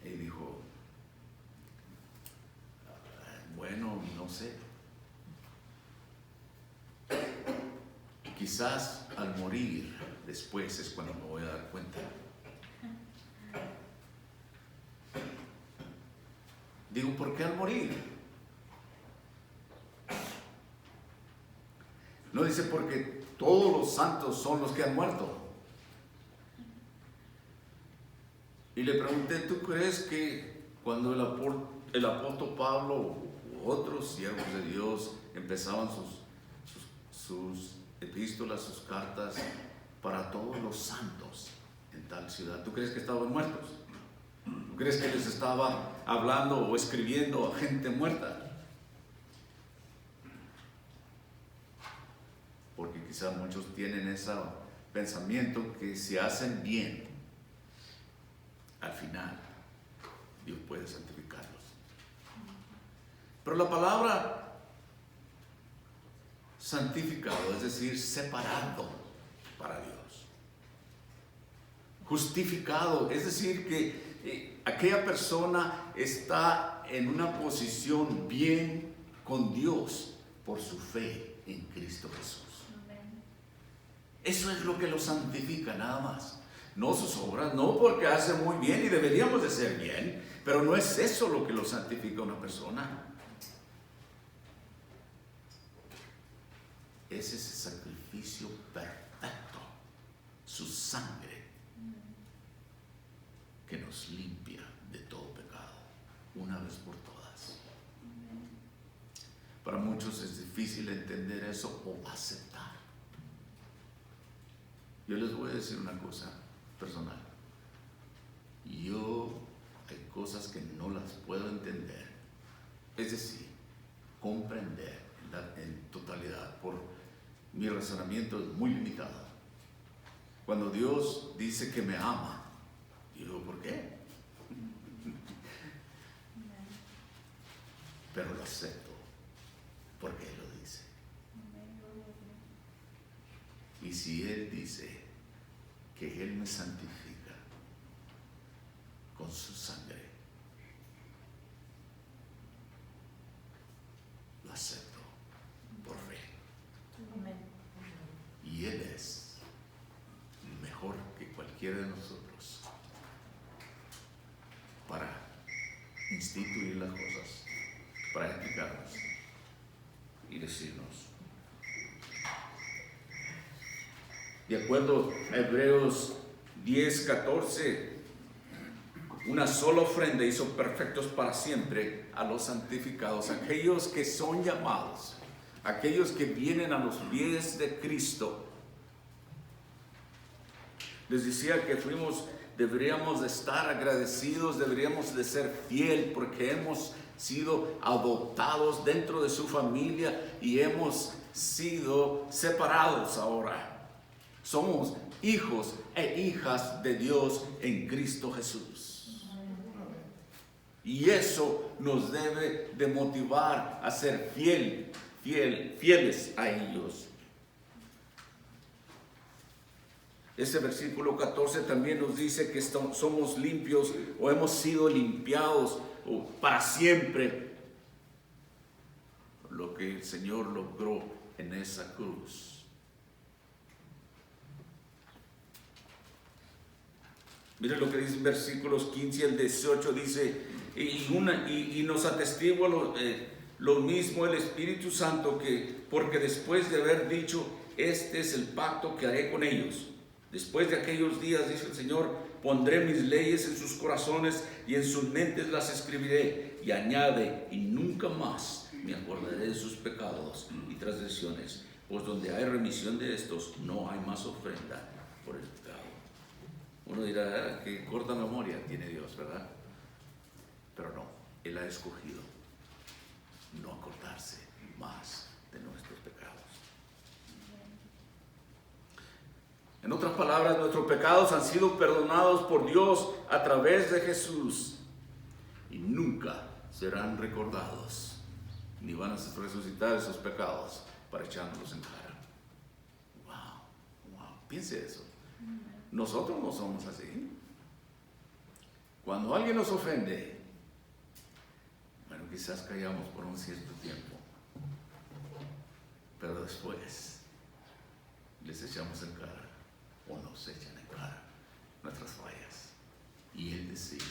Y dijo: bueno, no sé. Quizás al morir después es cuando me voy a dar cuenta. Digo: ¿por qué al morir? No dice porque todos los santos son los que han muerto. Y le pregunté: ¿tú crees que cuando el apóstol Pablo u otros siervos de Dios empezaban sus epístolas, sus cartas para todos los santos en tal ciudad, tú crees que estaban muertos? ¿Tú crees que les estaba hablando o escribiendo a gente muerta? Porque quizás muchos tienen ese pensamiento que si hacen bien, al final Dios puede santificarlos. Pero la palabra santificado, es decir, separado para Dios. Justificado, es decir, que aquella persona está en una posición bien con Dios por su fe en Cristo Jesús. Eso es lo que lo santifica, nada más. No sus obras, no porque hace muy bien y deberíamos de ser bien, pero no es eso lo que lo santifica a una persona. Es ese sacrificio perfecto, su sangre, que nos limpia de todo pecado, una vez por todas. Para muchos es difícil entender eso o aceptar. Yo les voy a decir una cosa personal. Hay cosas que no las puedo entender, es decir, comprender en totalidad, por mi razonamiento es muy limitado. Cuando Dios dice que me ama, yo digo, ¿por qué? Pero lo acepto porque Él lo dice. Y si Él dice que Él me santifica con su sangre, lo acepto por fe. Y Él es mejor que cualquiera de nosotros para instituir las cosas, para explicarnos y decirnos. De acuerdo a Hebreos 10:14, una sola ofrenda hizo perfectos para siempre a los santificados, aquellos que son llamados, aquellos que vienen a los pies de Cristo. Les decía que deberíamos de estar agradecidos, deberíamos de ser fiel porque hemos sido adoptados dentro de su familia y hemos sido separados ahora. Somos hijos e hijas de Dios en Cristo Jesús. Y eso nos debe de motivar a ser fieles a ellos. Este versículo 14 también nos dice que somos limpios o hemos sido limpiados para siempre. Lo que el Señor logró en esa cruz. Miren lo que dice en versículos 15 al 18, dice, y nos atestigua lo mismo el Espíritu Santo, porque después de haber dicho, este es el pacto que haré con ellos. Después de aquellos días, dice el Señor, pondré mis leyes en sus corazones y en sus mentes las escribiré. Y añade, y nunca más me acordaré de sus pecados y transgresiones, pues donde hay remisión de estos, no hay más ofrenda por el pecado. Uno dirá que corta memoria tiene Dios, ¿verdad? Pero no, Él ha escogido no acordarse más de nuestros pecados. En otras palabras, nuestros pecados han sido perdonados por Dios a través de Jesús y nunca serán recordados, ni van a resucitar esos pecados para echárnoslos en cara. Wow, piense eso. Nosotros no somos así. Cuando alguien nos ofende, bueno, quizás callamos por un cierto tiempo, pero después les echamos en cara o nos echan en cara nuestras fallas y Él decide,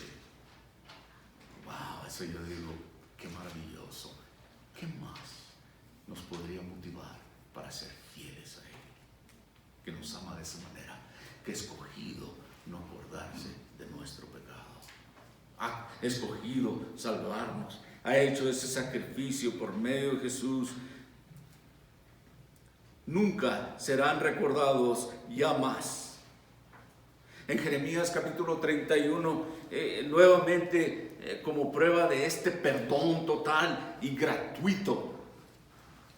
wow, eso yo digo, qué maravilloso. ¿Qué más nos podría motivar para ser fieles a Él? Que nos ama de esa manera, que ha escogido no acordarse de nuestro pecado. Ha escogido salvarnos, ha hecho ese sacrificio por medio de Jesús. Nunca serán recordados ya más. En Jeremías capítulo 31, nuevamente como prueba de este perdón total y gratuito,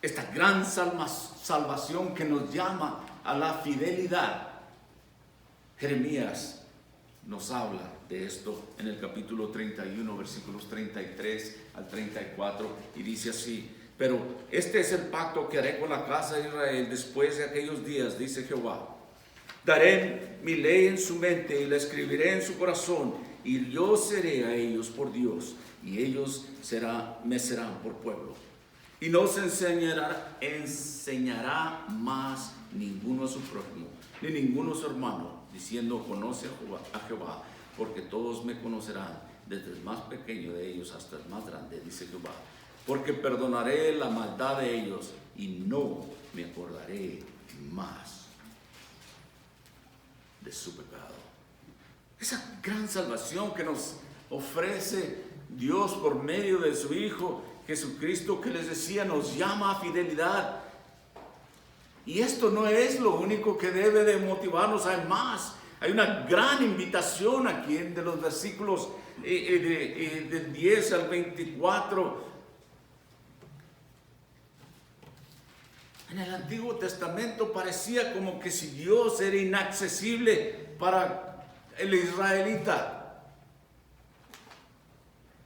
esta gran salvación que nos llama a la fidelidad, Jeremías nos habla de esto en el capítulo 31, versículos 33 al 34, y dice así: pero este es el pacto que haré con la casa de Israel después de aquellos días, dice Jehová. Daré mi ley en su mente y la escribiré en su corazón, y yo seré a ellos por Dios, y ellos me serán por pueblo. Y no se enseñará más ninguno a su prójimo, ni ninguno a su hermano, diciendo: conoce a Jehová, porque todos me conocerán, desde el más pequeño de ellos hasta el más grande, dice Jehová. Porque perdonaré la maldad de ellos y no me acordaré más de su pecado. Esa gran salvación que nos ofrece Dios por medio de su Hijo Jesucristo, que les decía, nos llama a fidelidad. Y esto no es lo único que debe de motivarnos, hay más. Hay una gran invitación aquí de los versículos del 10 al 24. En el Antiguo Testamento parecía como que si Dios era inaccesible para el israelita.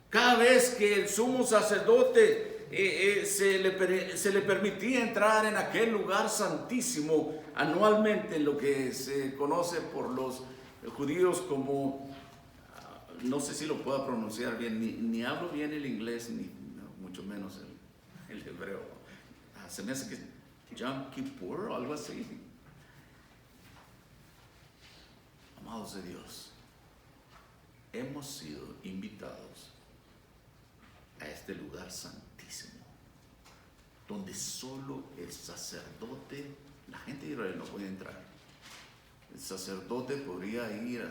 Cada vez que el sumo sacerdote se le permitía entrar en aquel lugar santísimo anualmente, en lo que se conoce por los judíos como, no sé si lo puedo pronunciar bien, ni hablo bien el inglés, ni mucho menos el hebreo. Se me hace que Yom Kippur o algo así. Amados de Dios, hemos sido invitados a este lugar santísimo, donde solo el sacerdote, la gente de Israel no puede entrar. El sacerdote podría ir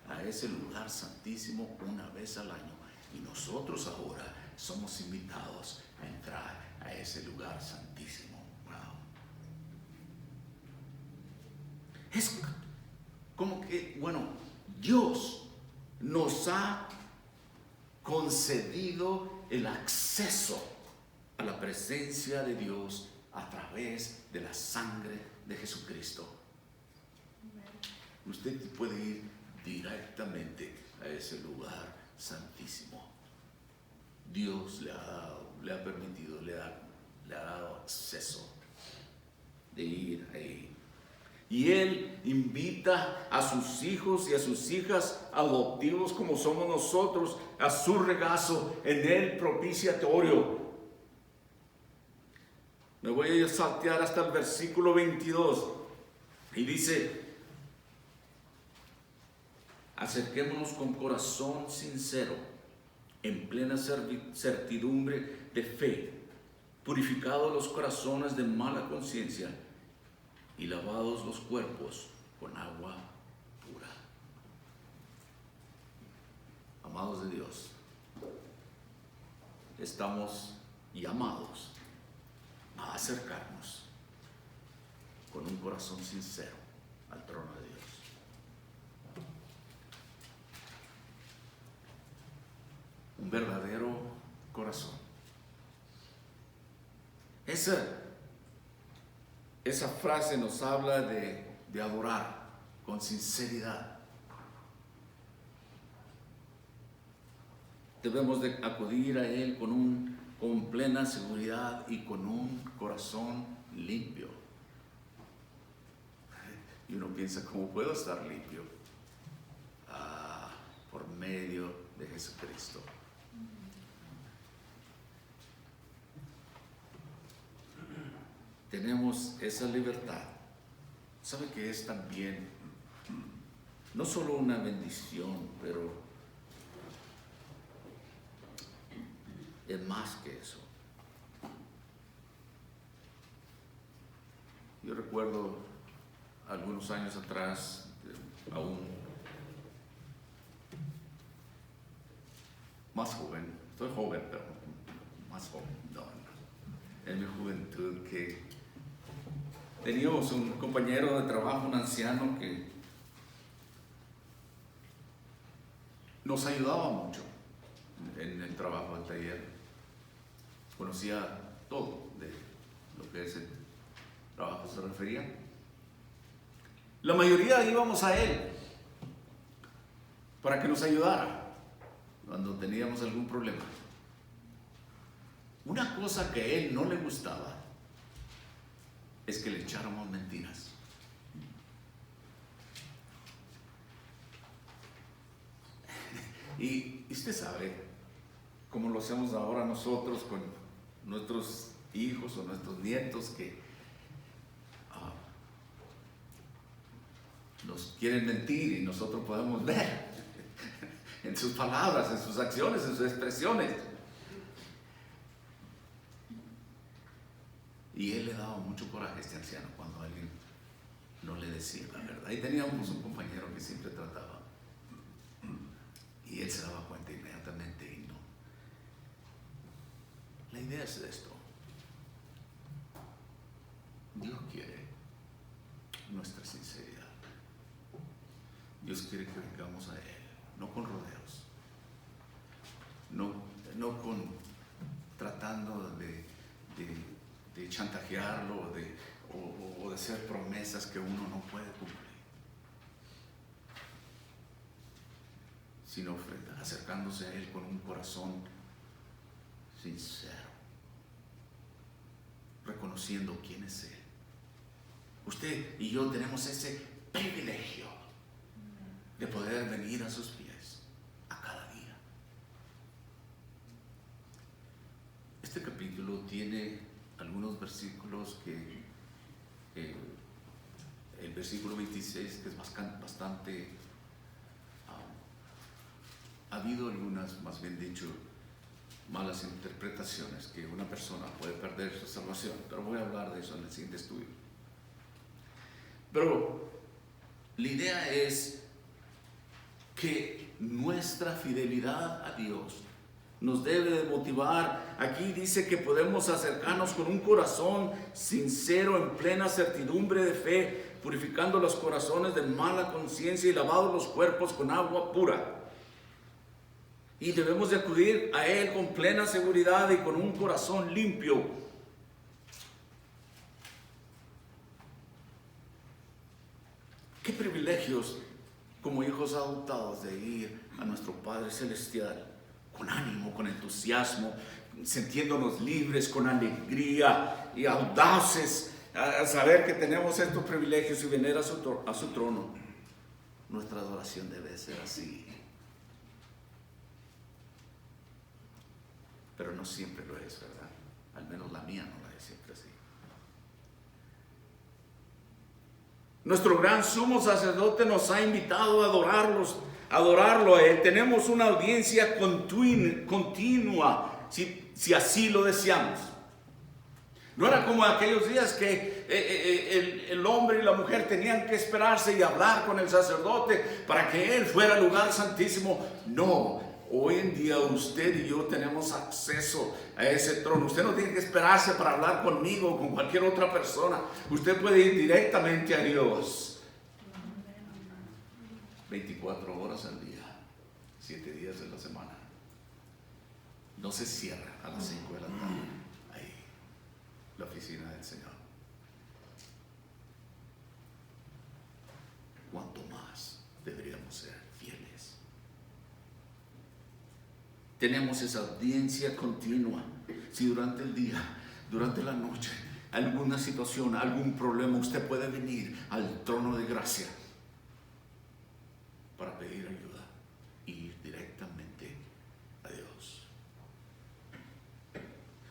a ese lugar santísimo una vez al año, y nosotros ahora somos invitados a entrar a ese lugar santísimo. Wow. Es como que, bueno, Dios nos ha concedido el acceso a la presencia de Dios a través de la sangre de Jesucristo. Usted puede ir directamente a ese lugar santísimo. Dios le ha permitido, le ha dado acceso de ir ahí. Y Él invita a sus hijos y a sus hijas adoptivos, como somos nosotros, a su regazo en el propiciatorio. Me voy a saltear hasta el versículo 22. Y dice: acerquémonos con corazón sincero, en plena certidumbre de fe, purificados los corazones de mala conciencia y lavados los cuerpos con agua pura. Amados de Dios, estamos llamados a acercarnos con un corazón sincero al trono de Dios. Un verdadero corazón. Esa frase nos habla de adorar con sinceridad. Debemos de acudir a Él con plena seguridad y con un corazón limpio. Y uno piensa, ¿cómo puedo estar limpio? Por medio de Jesucristo. Tenemos esa libertad. ¿Sabe que es también no solo una bendición, pero es más que eso? Yo recuerdo algunos años atrás, aún más joven, estoy joven, pero más joven, en mi juventud, que teníamos un compañero de trabajo, un anciano, que nos ayudaba mucho en el trabajo del taller. Conocía todo de lo que ese trabajo se refería. La mayoría íbamos a él. para que nos ayudara cuando teníamos algún problema. Una cosa que a él no le gustaba es que le echáramos mentiras. Y usted sabe cómo lo hacemos ahora nosotros con nuestros hijos o nuestros nietos que nos quieren mentir y nosotros podemos ver en sus palabras, en sus acciones, en sus expresiones. Y él le daba mucho coraje a este anciano cuando alguien no le decía la verdad. Y teníamos un compañero que siempre trataba. Y él se daba cuenta inmediatamente y no. La idea es esto. Dios quiere nuestra sinceridad. Dios quiere que vengamos a Él, no con rodeos, no con tratando de chantajearlo o de hacer promesas que uno no puede cumplir, sino acercándose a Él con un corazón sincero, reconociendo quién es Él. Usted y yo tenemos ese privilegio de poder venir a sus pies a cada día. Este capítulo tiene algunos versículos que el versículo 26, que es bastante ha habido algunas, más bien dicho, malas interpretaciones, que una persona puede perder su salvación, pero voy a hablar de eso en el siguiente estudio. Pero la idea es que nuestra fidelidad a Dios nos debe de motivar. Aquí dice que podemos acercarnos con un corazón sincero, en plena certidumbre de fe, purificando los corazones de mala conciencia y lavados los cuerpos con agua pura. Y debemos de acudir a Él con plena seguridad y con un corazón limpio. Qué privilegios como hijos adoptados de ir a nuestro Padre Celestial con ánimo, con entusiasmo, sintiéndonos libres, con alegría y audaces, a saber que tenemos estos privilegios y venir a su trono. Nuestra adoración debe ser así. Pero no siempre lo es, ¿verdad? Al menos la mía no la es siempre así. Nuestro gran sumo sacerdote nos ha invitado a adorarlo a Él. Tenemos una audiencia continua, si así lo deseamos. No era como aquellos días que el hombre y la mujer tenían que esperarse y hablar con el sacerdote para que Él fuera al lugar santísimo. No. Hoy en día usted y yo tenemos acceso a ese trono. Usted no tiene que esperarse para hablar conmigo o con cualquier otra persona. Usted puede ir directamente a Dios. 24 horas al día, 7 días de la semana. No se cierra a las 5 de la tarde. Ahí, la oficina del Señor. ¿Cuánto más deberíamos ser fieles? Tenemos esa audiencia continua. Si durante el día, durante la noche, alguna situación, algún problema, usted puede venir al trono de gracia para pedir ayuda y ir directamente a Dios.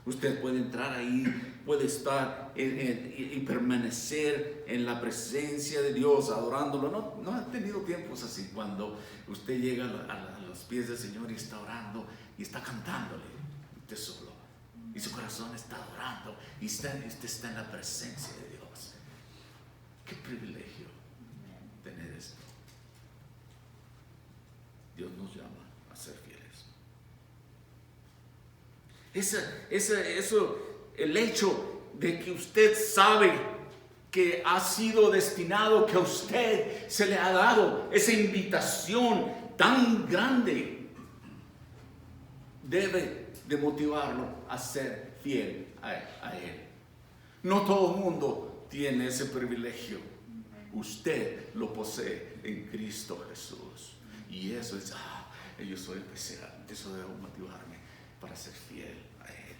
Usted puede entrar ahí, puede estar y permanecer en la presencia de Dios, adorándolo. ¿No ha tenido tiempos así cuando usted llega a los pies del Señor y está orando y está cantándole usted solo, y su corazón está adorando y usted está en la presencia de Dios? Qué privilegio tener esto. Dios nos llama a ser fieles. El hecho de que usted sabe que ha sido destinado, que a usted se le ha dado esa invitación tan grande, debe de motivarlo a ser fiel a Él. No todo el mundo tiene ese privilegio. Usted lo posee en Cristo Jesús. Y eso es, yo soy especial, eso debo motivarme para ser fiel a Él.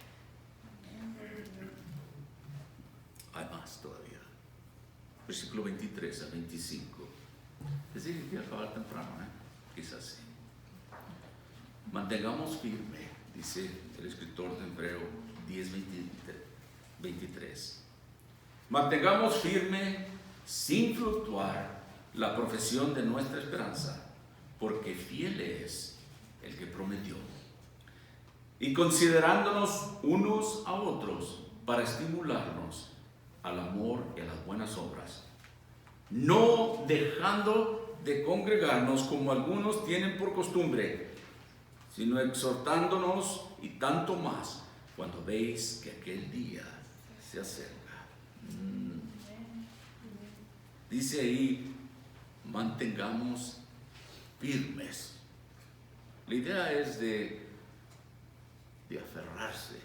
Hay más todavía. Versículo 23 al 25. Es decir, que acabar temprano, quizás sí. Mantengamos firme, dice el escritor de Hebreo 10:23. Mantengamos firme, sin fluctuar, la profesión de nuestra esperanza, porque fiel es el que prometió. Y considerándonos unos a otros para estimularnos al amor y a las buenas obras, no dejando de congregarnos como algunos tienen por costumbre, sino exhortándonos, y tanto más cuando veis que aquel día se acerca. Dice ahí, mantengamos firmes. La idea es de aferrarse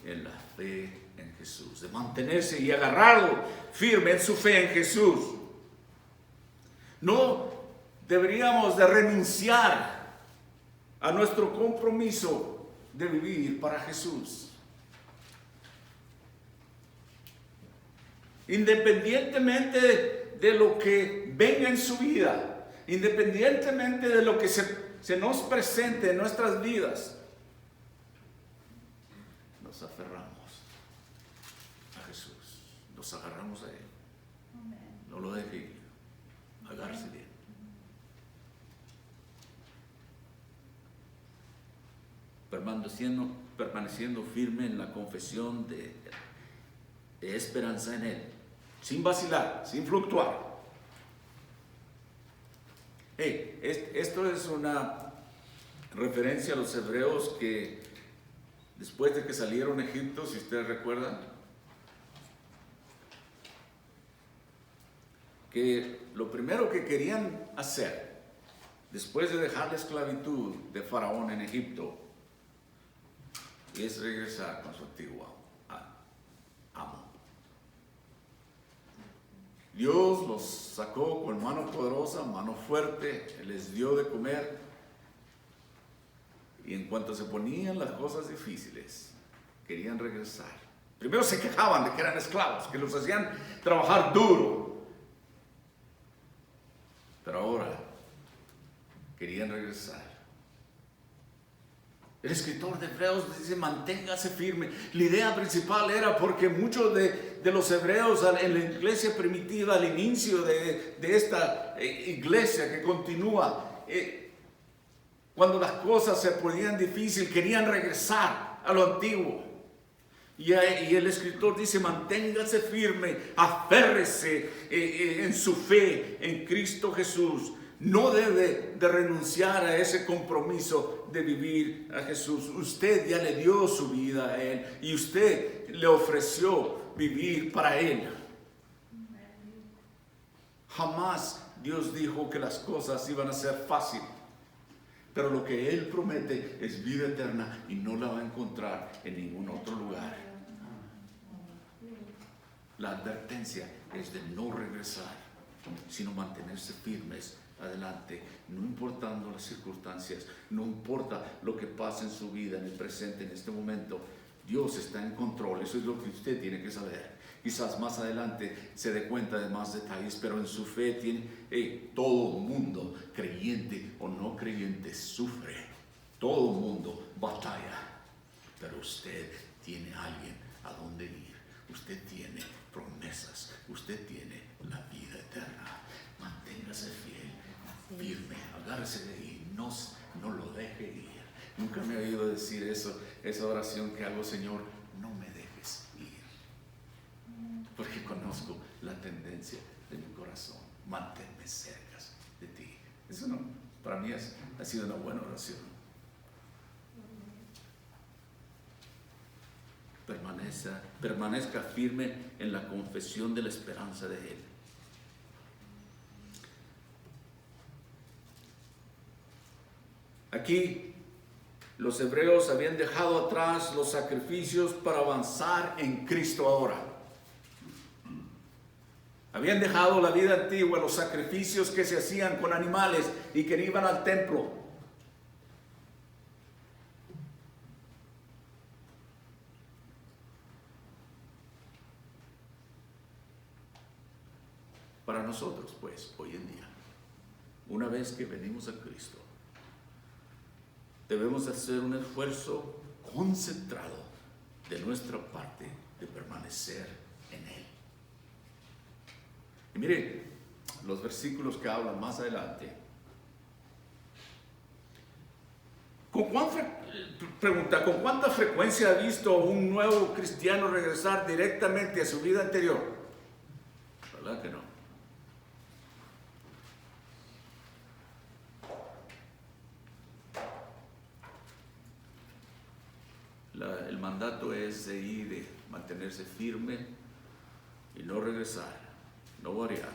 en la fe en Jesús, de mantenerse y agarrado firme en su fe en Jesús. No deberíamos de renunciar a nuestro compromiso de vivir para Jesús. Independientemente de lo que venga en su vida, independientemente de lo que se nos presente en nuestras vidas, nos aferramos a Jesús, nos agarramos a Él. No lo deje ir, agárrese de Él. Permaneciendo firme en la confesión de esperanza en Él, sin vacilar, sin fluctuar. Esto es una referencia a los hebreos que después de que salieron de Egipto, si ustedes recuerdan, que lo primero que querían hacer después de dejar la esclavitud de Faraón en Egipto es regresar con su antiguo amo. Dios los sacó con mano poderosa, mano fuerte, les dio de comer, y en cuanto se ponían las cosas difíciles, querían regresar. Primero se quejaban de que eran esclavos, que los hacían trabajar duro, pero ahora querían regresar. El escritor de Hebreos dice, manténgase firme. La idea principal era porque muchos de los hebreos en la iglesia primitiva, al inicio de esta iglesia que continúa, cuando las cosas se ponían difíciles, querían regresar a lo antiguo. Y el escritor dice, manténgase firme, aférrese en su fe en Cristo Jesús. No debe de renunciar a ese compromiso de vivir a Jesús. Usted ya le dio su vida a Él y usted le ofreció vivir para Él. Jamás Dios dijo que las cosas iban a ser fáciles, pero lo que Él promete es vida eterna y no la va a encontrar en ningún otro lugar. La advertencia es de no regresar, sino mantenerse firmes adelante, no importando las circunstancias, no importa lo que pase en su vida, en el presente, en este momento. Dios está en control, eso es lo que usted tiene que saber. Quizás más adelante se dé cuenta de más detalles, pero en su fe todo mundo, creyente o no creyente, sufre. Todo mundo batalla, pero usted tiene a alguien a donde ir. Usted tiene promesas, usted tiene la vida eterna. Manténgase fiel, firme, agárrese de ahí, no lo deje ir. Nunca me he oído decir esa oración que hago, Señor, no me dejes ir, porque conozco la tendencia de mi corazón, manténme cerca de ti. Eso no, para mí ha sido una buena oración. Permanezca firme en la confesión de la esperanza de Él. Aquí los hebreos habían dejado atrás los sacrificios para avanzar en Cristo ahora. Habían dejado la vida antigua, los sacrificios que se hacían con animales y que iban al templo. Para nosotros, pues, hoy en día, una vez que venimos a Cristo, debemos hacer un esfuerzo concentrado de nuestra parte de permanecer en Él. Y mire, los versículos que hablan más adelante. ¿Con cuánta frecuencia ha visto un nuevo cristiano regresar directamente a su vida anterior? ¿Verdad que no? El mandato es seguir, de mantenerse firme y no regresar, no variar.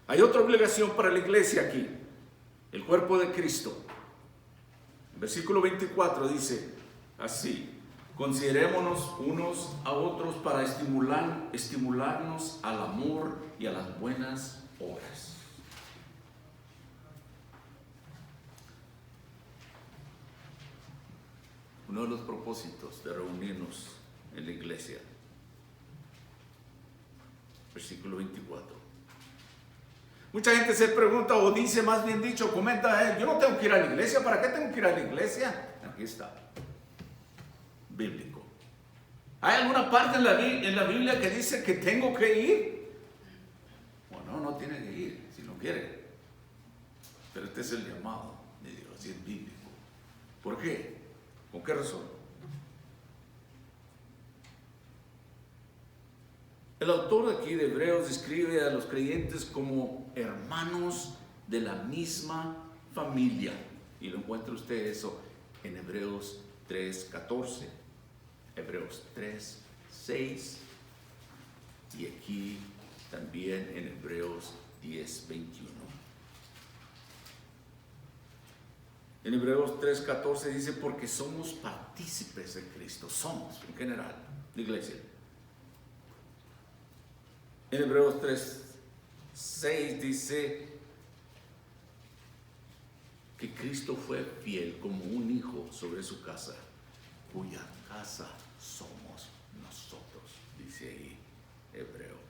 Hay otra obligación para la iglesia aquí, el cuerpo de Cristo. El versículo 24 dice así: considerémonos unos a otros para estimularnos al amor y a las buenas obras. Uno de los propósitos de reunirnos en la iglesia. Versículo 24. Mucha gente se pregunta, o dice, más bien dicho, comenta, yo no tengo que ir a la iglesia. ¿Para qué tengo que ir a la iglesia? Aquí está. Bíblico. ¿Hay alguna parte en la Biblia que dice que tengo que ir? Bueno, no tiene que ir, si no quiere. Pero este es el llamado de Dios, y es bíblico. ¿Por qué? ¿Con qué razón? El autor aquí de Hebreos describe a los creyentes como hermanos de la misma familia. Y lo encuentra usted eso en Hebreos 3:14, Hebreos 3:6 y aquí también en Hebreos 10:21. En Hebreos 3:14 dice, porque somos partícipes de Cristo. Somos, en general, la iglesia. En Hebreos 3:6 dice que Cristo fue fiel como un hijo sobre su casa, cuya casa somos nosotros, dice ahí Hebreo.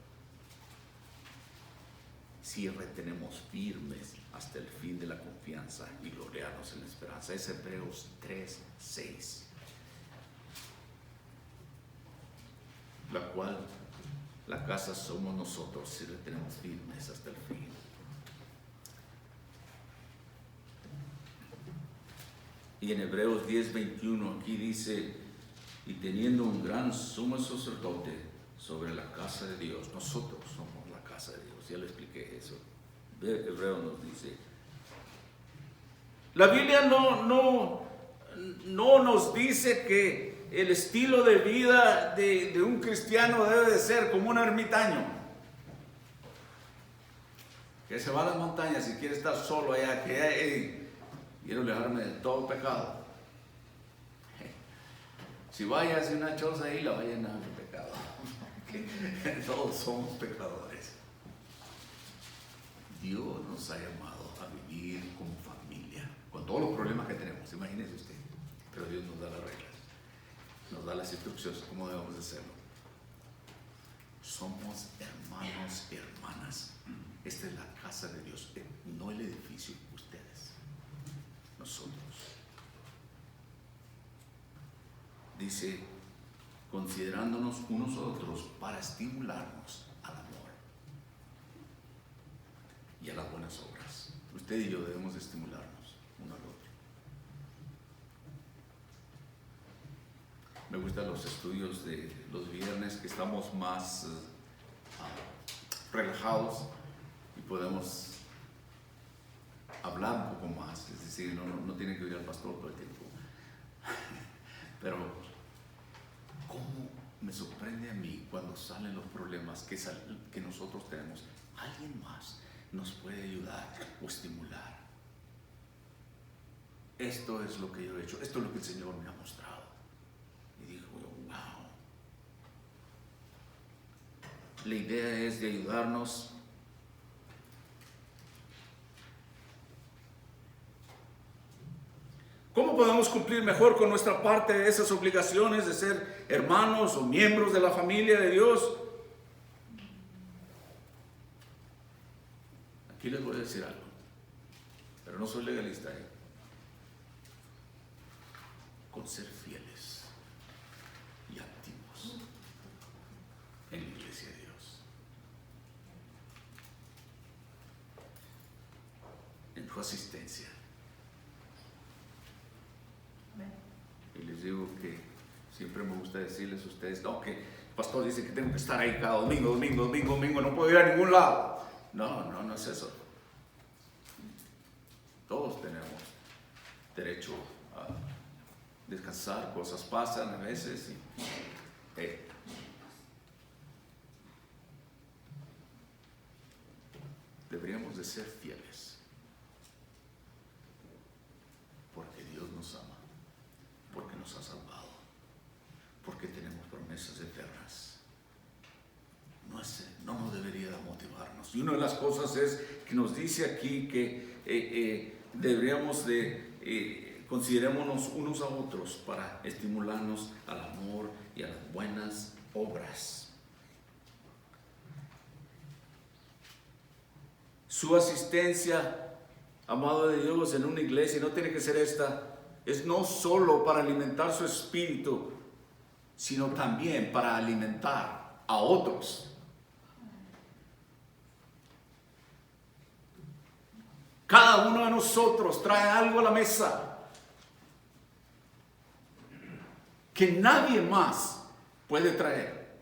Si retenemos firmes hasta el fin de la confianza y gloriarnos en la esperanza. Es Hebreos 3:6. La cual, la casa somos nosotros si retenemos firmes hasta el fin. Y en Hebreos 10:21 aquí dice, y teniendo un gran sumo sacerdote sobre la casa de Dios, nosotros somos la casa de Dios. Ya le expliqué eso. Hebreo nos dice, la Biblia no nos dice que el estilo de vida de un cristiano debe de ser como un ermitaño que se va a las montañas y quiere estar solo allá, que quiero alejarme de todo pecado. Si vaya a hacer una choza ahí, la va a llenar de pecado. Todos somos pecadores. Dios nos ha llamado a vivir como familia, con todos los problemas que tenemos, imagínese usted. Pero Dios nos da las reglas, nos da las instrucciones, cómo debemos de hacerlo. Somos hermanos y hermanas. Esta es la casa de Dios, no el edificio, ustedes, nosotros. Dice, considerándonos unos a otros para estimularnos al amor y a las buenas obras. Usted y yo debemos de estimularnos uno al otro. Me gustan los estudios de los viernes, que estamos más relajados y podemos hablar un poco más. Es decir, no tiene que oír al pastor todo el tiempo. Pero cómo me sorprende a mí cuando salen los problemas que nosotros tenemos. Alguien más nos puede ayudar o estimular. Esto es lo que yo he hecho, esto es lo que el Señor me ha mostrado. Y digo, wow. la idea es de ayudarnos ¿cómo podemos cumplir mejor con nuestra parte de esas obligaciones de ser hermanos o miembros de la familia de Dios? Aquí les voy a decir algo, pero no soy legalista, con ser fieles y activos en la iglesia de Dios, en su asistencia. Y les digo que siempre me gusta decirles a ustedes, no, que el pastor dice que tengo que estar ahí cada domingo, no puedo ir a ningún lado. No es eso. Todos tenemos derecho a descansar, cosas pasan a veces y deberíamos de ser fieles, porque Dios nos ama, porque nos ha salvado, porque tenemos promesas eternas. No nos debería de motivarnos. Y una de las cosas es que nos dice aquí que deberíamos de considerémonos unos a otros para estimularnos al amor y a las buenas obras. Su asistencia, amado de Dios, en una iglesia, no tiene que ser esta, es no solo para alimentar su espíritu, sino también para alimentar a otros. Cada uno de nosotros trae algo a la mesa que nadie más puede traer.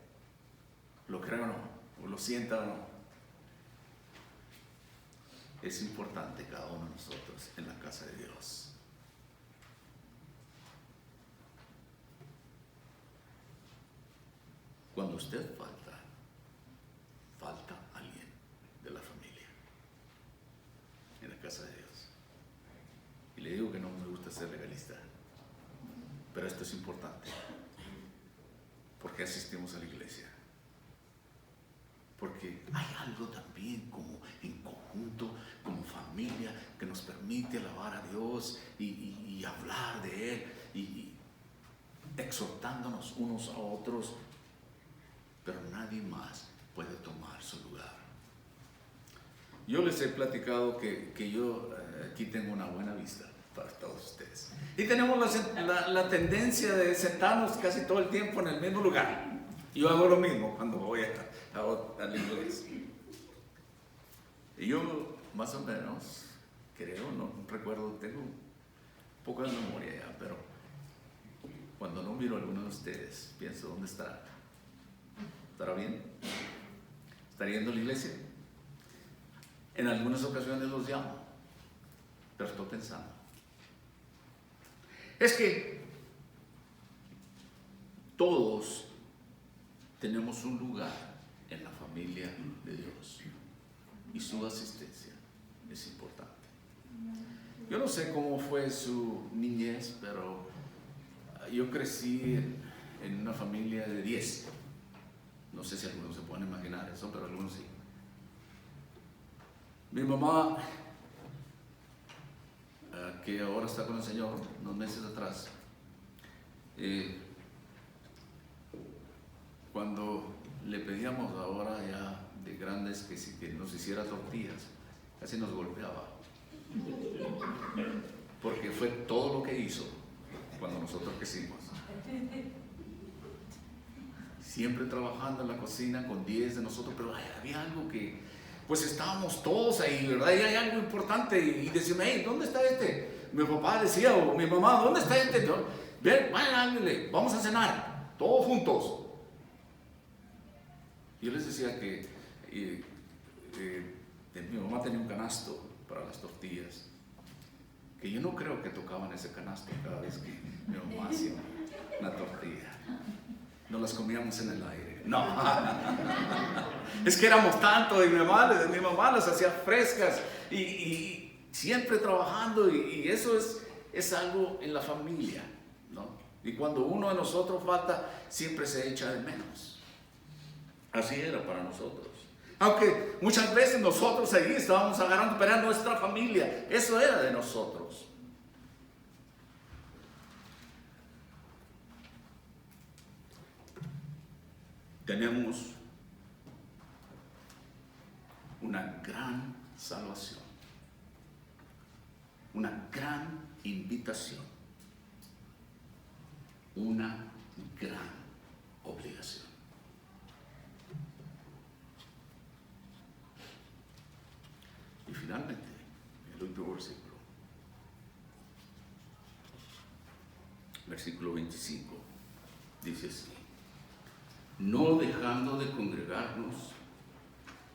Lo crea o no, o lo sienta o no. Es importante cada uno de nosotros en la casa de Dios. Cuando usted falta alguien de la familia en la casa de Dios. Y le digo que no me gusta ser legalista, pero esto es importante, porque asistimos a la iglesia, porque hay algo también como en conjunto, como familia, que nos permite alabar a Dios y hablar de Él y exhortándonos unos a otros, pero nadie más puede tomar su lugar. Yo les he platicado que yo aquí tengo una buena vista para todos ustedes. Y tenemos la tendencia de sentarnos casi todo el tiempo en el mismo lugar. Yo hago lo mismo cuando voy a la iglesia. Y yo más o menos creo, no recuerdo, tengo poca memoria ya, pero cuando no miro a alguno de ustedes, pienso, ¿dónde estará? ¿Estará bien? ¿Estará yendo a la iglesia? En algunas ocasiones los llamo, pero estoy pensando. Es que todos tenemos un lugar en la familia de Dios y su asistencia es importante. Yo no sé cómo fue su niñez, pero yo crecí en una familia de 10. No sé si algunos se pueden imaginar eso, pero algunos sí. Mi mamá, que ahora está con el Señor, unos meses atrás, cuando le pedíamos ahora ya de grandes que nos hiciera tortillas, casi nos golpeaba, porque fue todo lo que hizo cuando nosotros crecimos. Siempre trabajando en la cocina con 10 de nosotros, pero había algo que, pues estábamos todos ahí, ¿verdad? Y hay algo importante y decíamos, hey, ¿dónde está este? Mi papá decía, o mi mamá, ¿dónde está este? Ven, váyanle, vamos a cenar, todos juntos. Yo les decía que mi mamá tenía un canasto para las tortillas, que yo no creo que tocaban ese canasto cada vez que mi mamá hacía una tortilla. No las comíamos en el aire. No. Es que éramos tanto y mi mamá las hacía frescas y siempre trabajando y eso es algo en la familia, ¿no? Y cuando uno de nosotros falta, siempre se echa de menos. Así era para nosotros. Aunque muchas veces nosotros allí estábamos agarrando, pero era nuestra familia. Eso era de nosotros. Tenemos una gran salvación, una gran invitación, una gran obligación. Y finalmente, el último versículo 25, dice así: no dejando de congregarnos,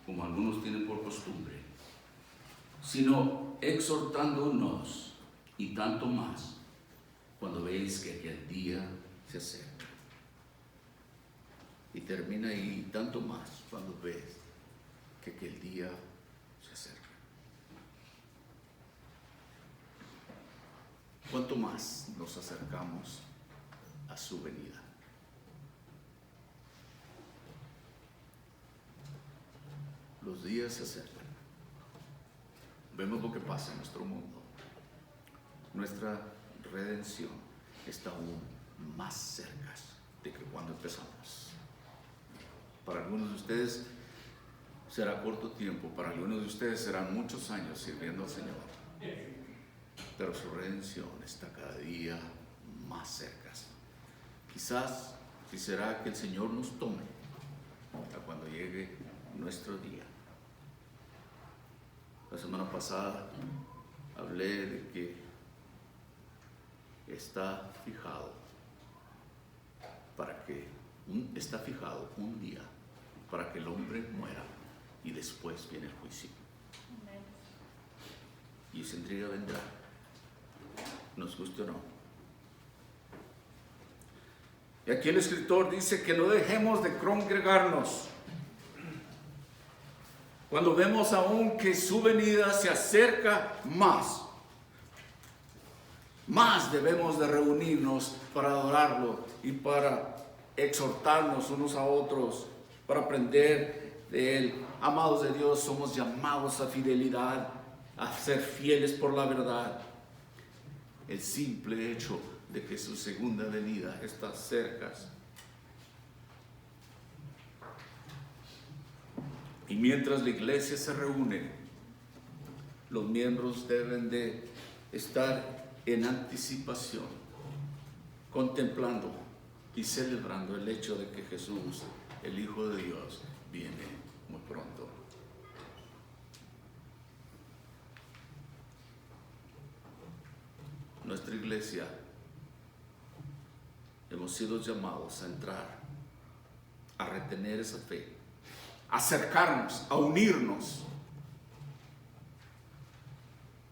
como algunos tienen por costumbre, sino exhortándonos, y tanto más cuando veis que aquel día se acerca. Y termina ahí, y tanto más cuando ves que aquel día se acerca. ¿Cuánto más nos acercamos a su venida? Los días se acercan. Vemos lo que pasa en nuestro mundo. Nuestra redención está aún más cerca de que cuando empezamos. Para algunos de ustedes será corto tiempo, para algunos de ustedes serán muchos años sirviendo al Señor. Pero su redención está cada día más cerca. Quizás, si será que el Señor nos tome a cuando llegue nuestro día. La semana pasada hablé de que está fijado un día para que el hombre muera y después viene el juicio. Y ese día vendrá, nos guste o no. Y aquí el escritor dice que no dejemos de congregarnos. Cuando vemos aún que su venida se acerca más debemos de reunirnos para adorarlo y para exhortarnos unos a otros, para aprender de Él. Amados de Dios, somos llamados a fidelidad, a ser fieles por la verdad. El simple hecho de que su segunda venida está cerca. Y mientras la iglesia se reúne, los miembros deben de estar en anticipación, contemplando y celebrando el hecho de que Jesús, el Hijo de Dios, viene muy pronto. Nuestra iglesia hemos sido llamados a entrar, a retener esa fe, a acercarnos, a unirnos.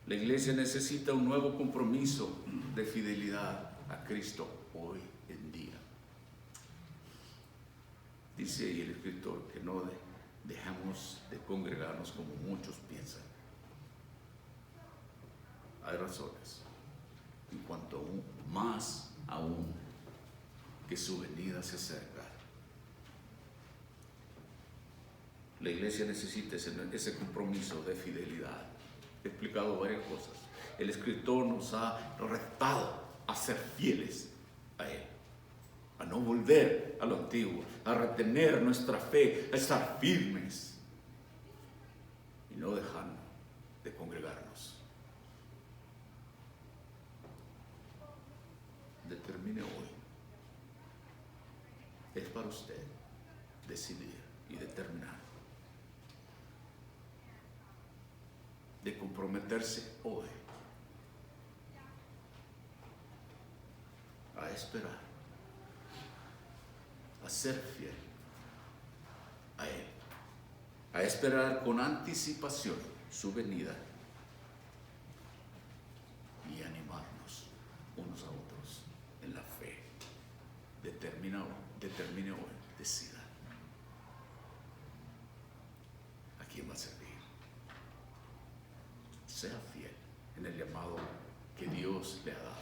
La iglesia necesita un nuevo compromiso de fidelidad a Cristo hoy en día. Dice ahí el escritor que no dejamos de congregarnos como muchos piensan. Hay razones. En cuanto más aún que su venida se acerca. La iglesia necesita ese compromiso de fidelidad. He explicado varias cosas. El escritor nos ha retado a ser fieles a Él, a no volver a lo antiguo, a retener nuestra fe, a estar firmes y no dejar de congregarnos. Determine hoy. Es para usted decidir y determinar. De comprometerse hoy a esperar, a ser fiel a Él, a esperar con anticipación su venida y animarnos unos a otros en la fe. Determine hoy, decida a quién va a servir. Sea fiel en el llamado que Dios le ha dado.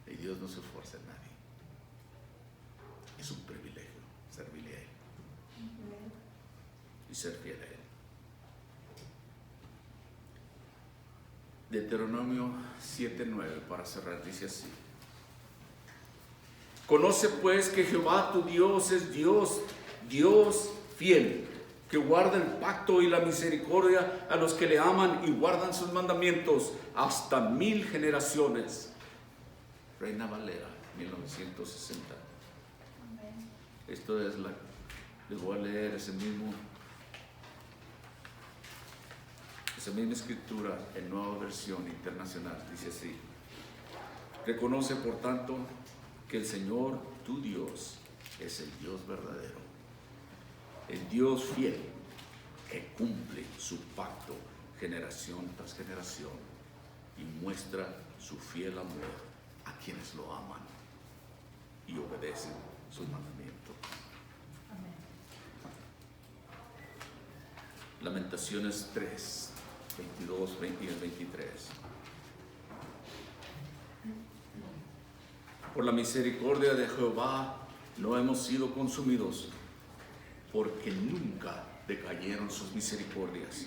Y Dios no se esfuerza en nadie. Es un privilegio servirle a Él. ser fiel a Él. Deuteronomio 7:9, para cerrar, dice así: conoce pues que Jehová tu Dios es Dios, Dios fiel, que guarda el pacto y la misericordia a los que le aman y guardan sus mandamientos hasta 1000 generaciones. Reina Valera, 1960. Esto es les voy a leer esa misma escritura en Nueva Versión Internacional. Dice así: reconoce por tanto que el Señor tu Dios es el Dios verdadero, el Dios fiel, que cumple su pacto generación tras generación y muestra su fiel amor a quienes lo aman y obedecen sus mandamientos. Lamentaciones 3, 22, 20 y 23. Por la misericordia de Jehová no hemos sido consumidos, porque nunca decayeron sus misericordias.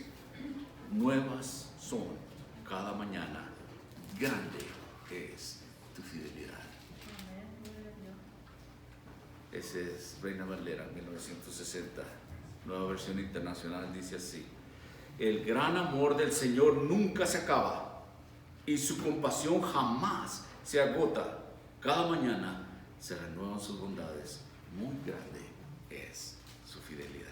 Nuevas son cada mañana, grande es tu fidelidad. Ese es Reina Valera, 1960. Nueva Versión Internacional dice así: el gran amor del Señor nunca se acaba y su compasión jamás se agota. Cada mañana se renuevan sus bondades, muy grande es su fidelidad.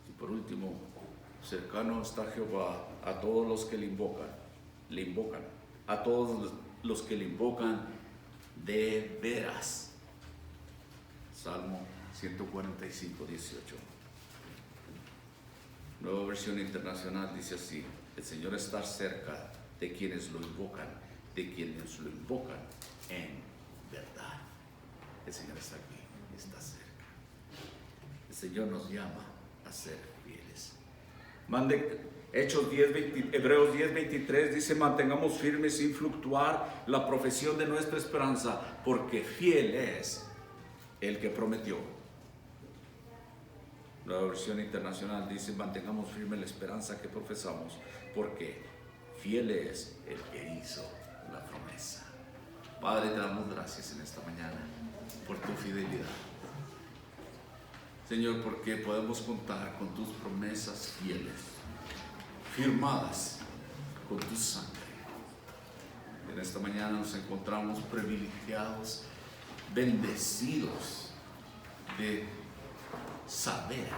Y por último, cercano está Jehová a todos los que le invocan, a todos los que le invocan de veras. Salmo 145, 18. Nueva Versión Internacional dice así: el Señor está cerca de quienes lo invocan en verdad. El Señor está aquí, está cerca. El Señor nos llama a ser fieles. Hebreos 10:23 dice: mantengamos firmes sin fluctuar la profesión de nuestra esperanza, porque fiel es el que prometió. La versión internacional dice: mantengamos firme la esperanza que profesamos, porque fiel es el que hizo la promesa. Padre, te damos gracias en esta mañana por tu fidelidad, Señor, porque podemos contar con tus promesas fieles, firmadas con tu sangre. En esta mañana nos encontramos privilegiados, bendecidos de saber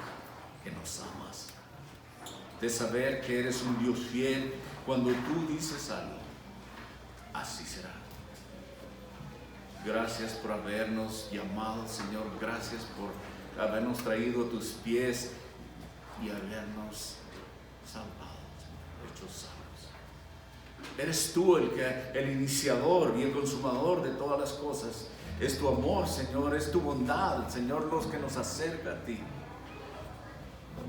que nos amas, de saber que eres un Dios fiel. Cuando tú dices algo, así será. Gracias por habernos llamado, Señor. Gracias por habernos traído a tus pies y habernos salvado, hechos salvos. Eres tú el iniciador y el consumador de todas las cosas. Es tu amor, Señor, es tu bondad, Señor, los que nos acerca a ti.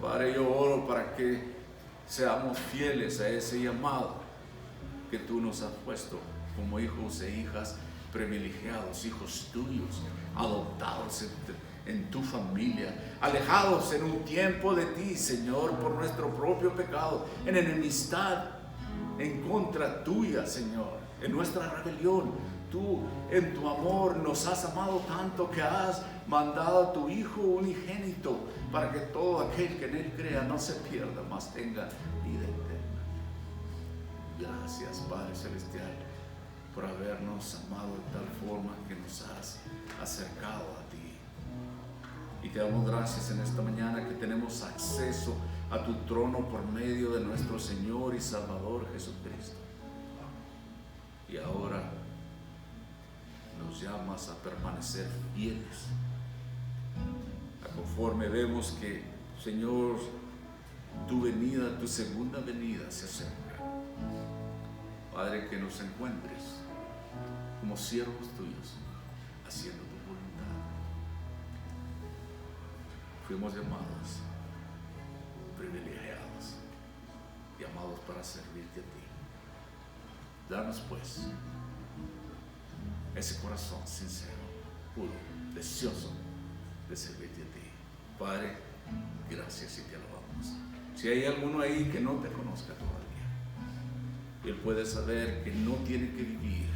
Padre, yo oro para que seamos fieles a ese llamado que tú nos has puesto como hijos e hijas privilegiados, hijos tuyos, adoptados en tu familia, alejados en un tiempo de ti, Señor, por nuestro propio pecado, en enemistad en contra tuya, Señor, en nuestra rebelión. Tú en tu amor nos has amado tanto que has mandado a tu Hijo unigénito para que todo aquel que en Él crea no se pierda, mas tenga vida eterna. Gracias, Padre Celestial, por habernos amado de tal forma que nos has acercado a ti. Y te damos gracias en esta mañana que tenemos acceso a tu trono por medio de nuestro Señor y Salvador Jesucristo. Y ahora nos llamas a permanecer fieles, conforme vemos que, Señor, tu venida, tu segunda venida se acerca. Padre, que nos encuentres como siervos tuyos, haciendo tu voluntad. Fuimos llamados, privilegiados, llamados para servirte a ti. Danos pues ese corazón sincero, puro, deseoso de servirte a ti. Padre, gracias y te alabamos. Si hay alguno ahí que no te conozca todavía, él puede saber que no tiene que vivir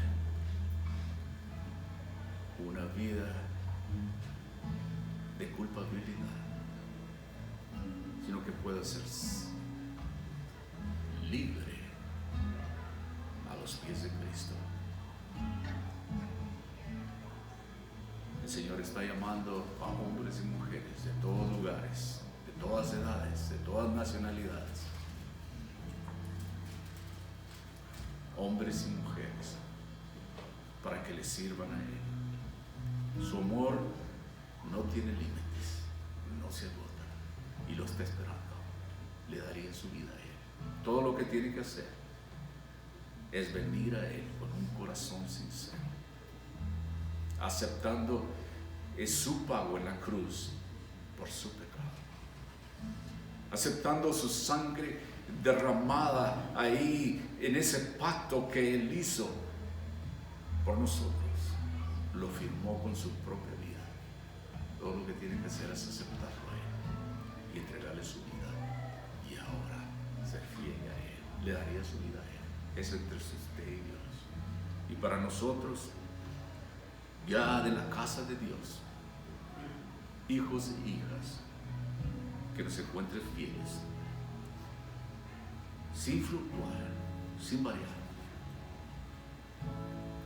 una vida de culpabilidad, sino que pueda ser libre a los pies de Cristo. El Señor está llamando a hombres y mujeres de todos lugares, de todas edades, de todas nacionalidades, hombres y mujeres, para que le sirvan a Él. Su amor no tiene límites, no se agota y lo está esperando. Le daría su vida a Él. Todo lo que tiene que hacer es venir a Él con un corazón sincero, aceptando su pago en la cruz por su pecado, aceptando su sangre derramada ahí en ese pacto que Él hizo por nosotros. Lo firmó con su propia vida. Todo lo que tiene que hacer es aceptarlo a Él y entregarle su vida, y ahora ser fiel a Él. Le daría su vida a Él. Es entre usted y Dios. Y para nosotros, ya de la casa de Dios, hijos e hijas, que nos encuentren fieles, sin fluctuar, sin variar.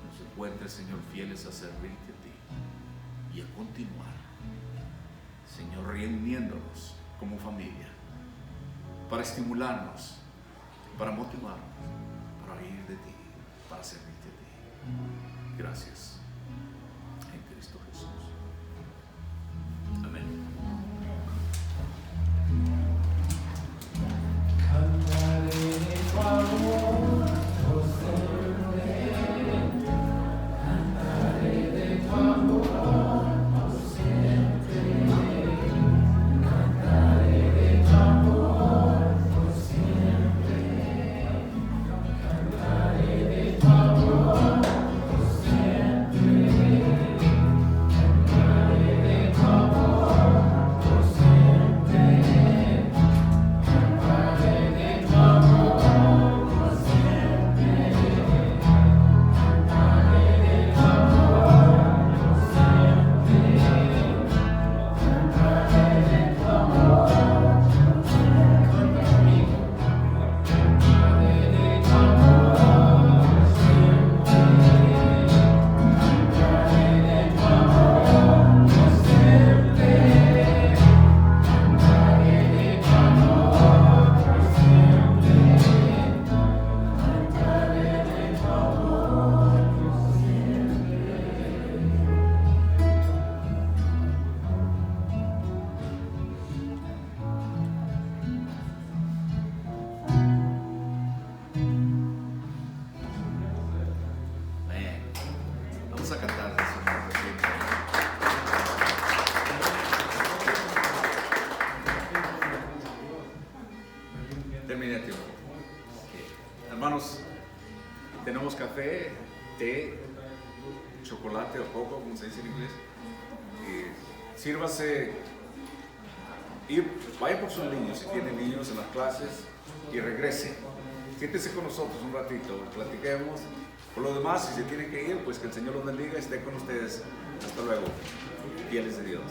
Nos encuentre, Señor, fieles a servirte a ti y a continuar, Señor, reuniéndonos como familia para estimularnos, para motivarnos, para ir de ti, para servirte a ti. Gracias en Cristo Jesús. Amén. Vamos a cantar, Señor. Terminé a tiempo. Hermanos, tenemos café, té, chocolate o coco, como se dice en inglés. Sírvase y vaya por sus niños, si tienen niños en las clases, y regrese. Siéntese con nosotros un ratito, platiquemos. Por lo demás, si se tienen que ir, pues que el Señor los bendiga y esté con ustedes. Hasta luego. Fieles de Dios.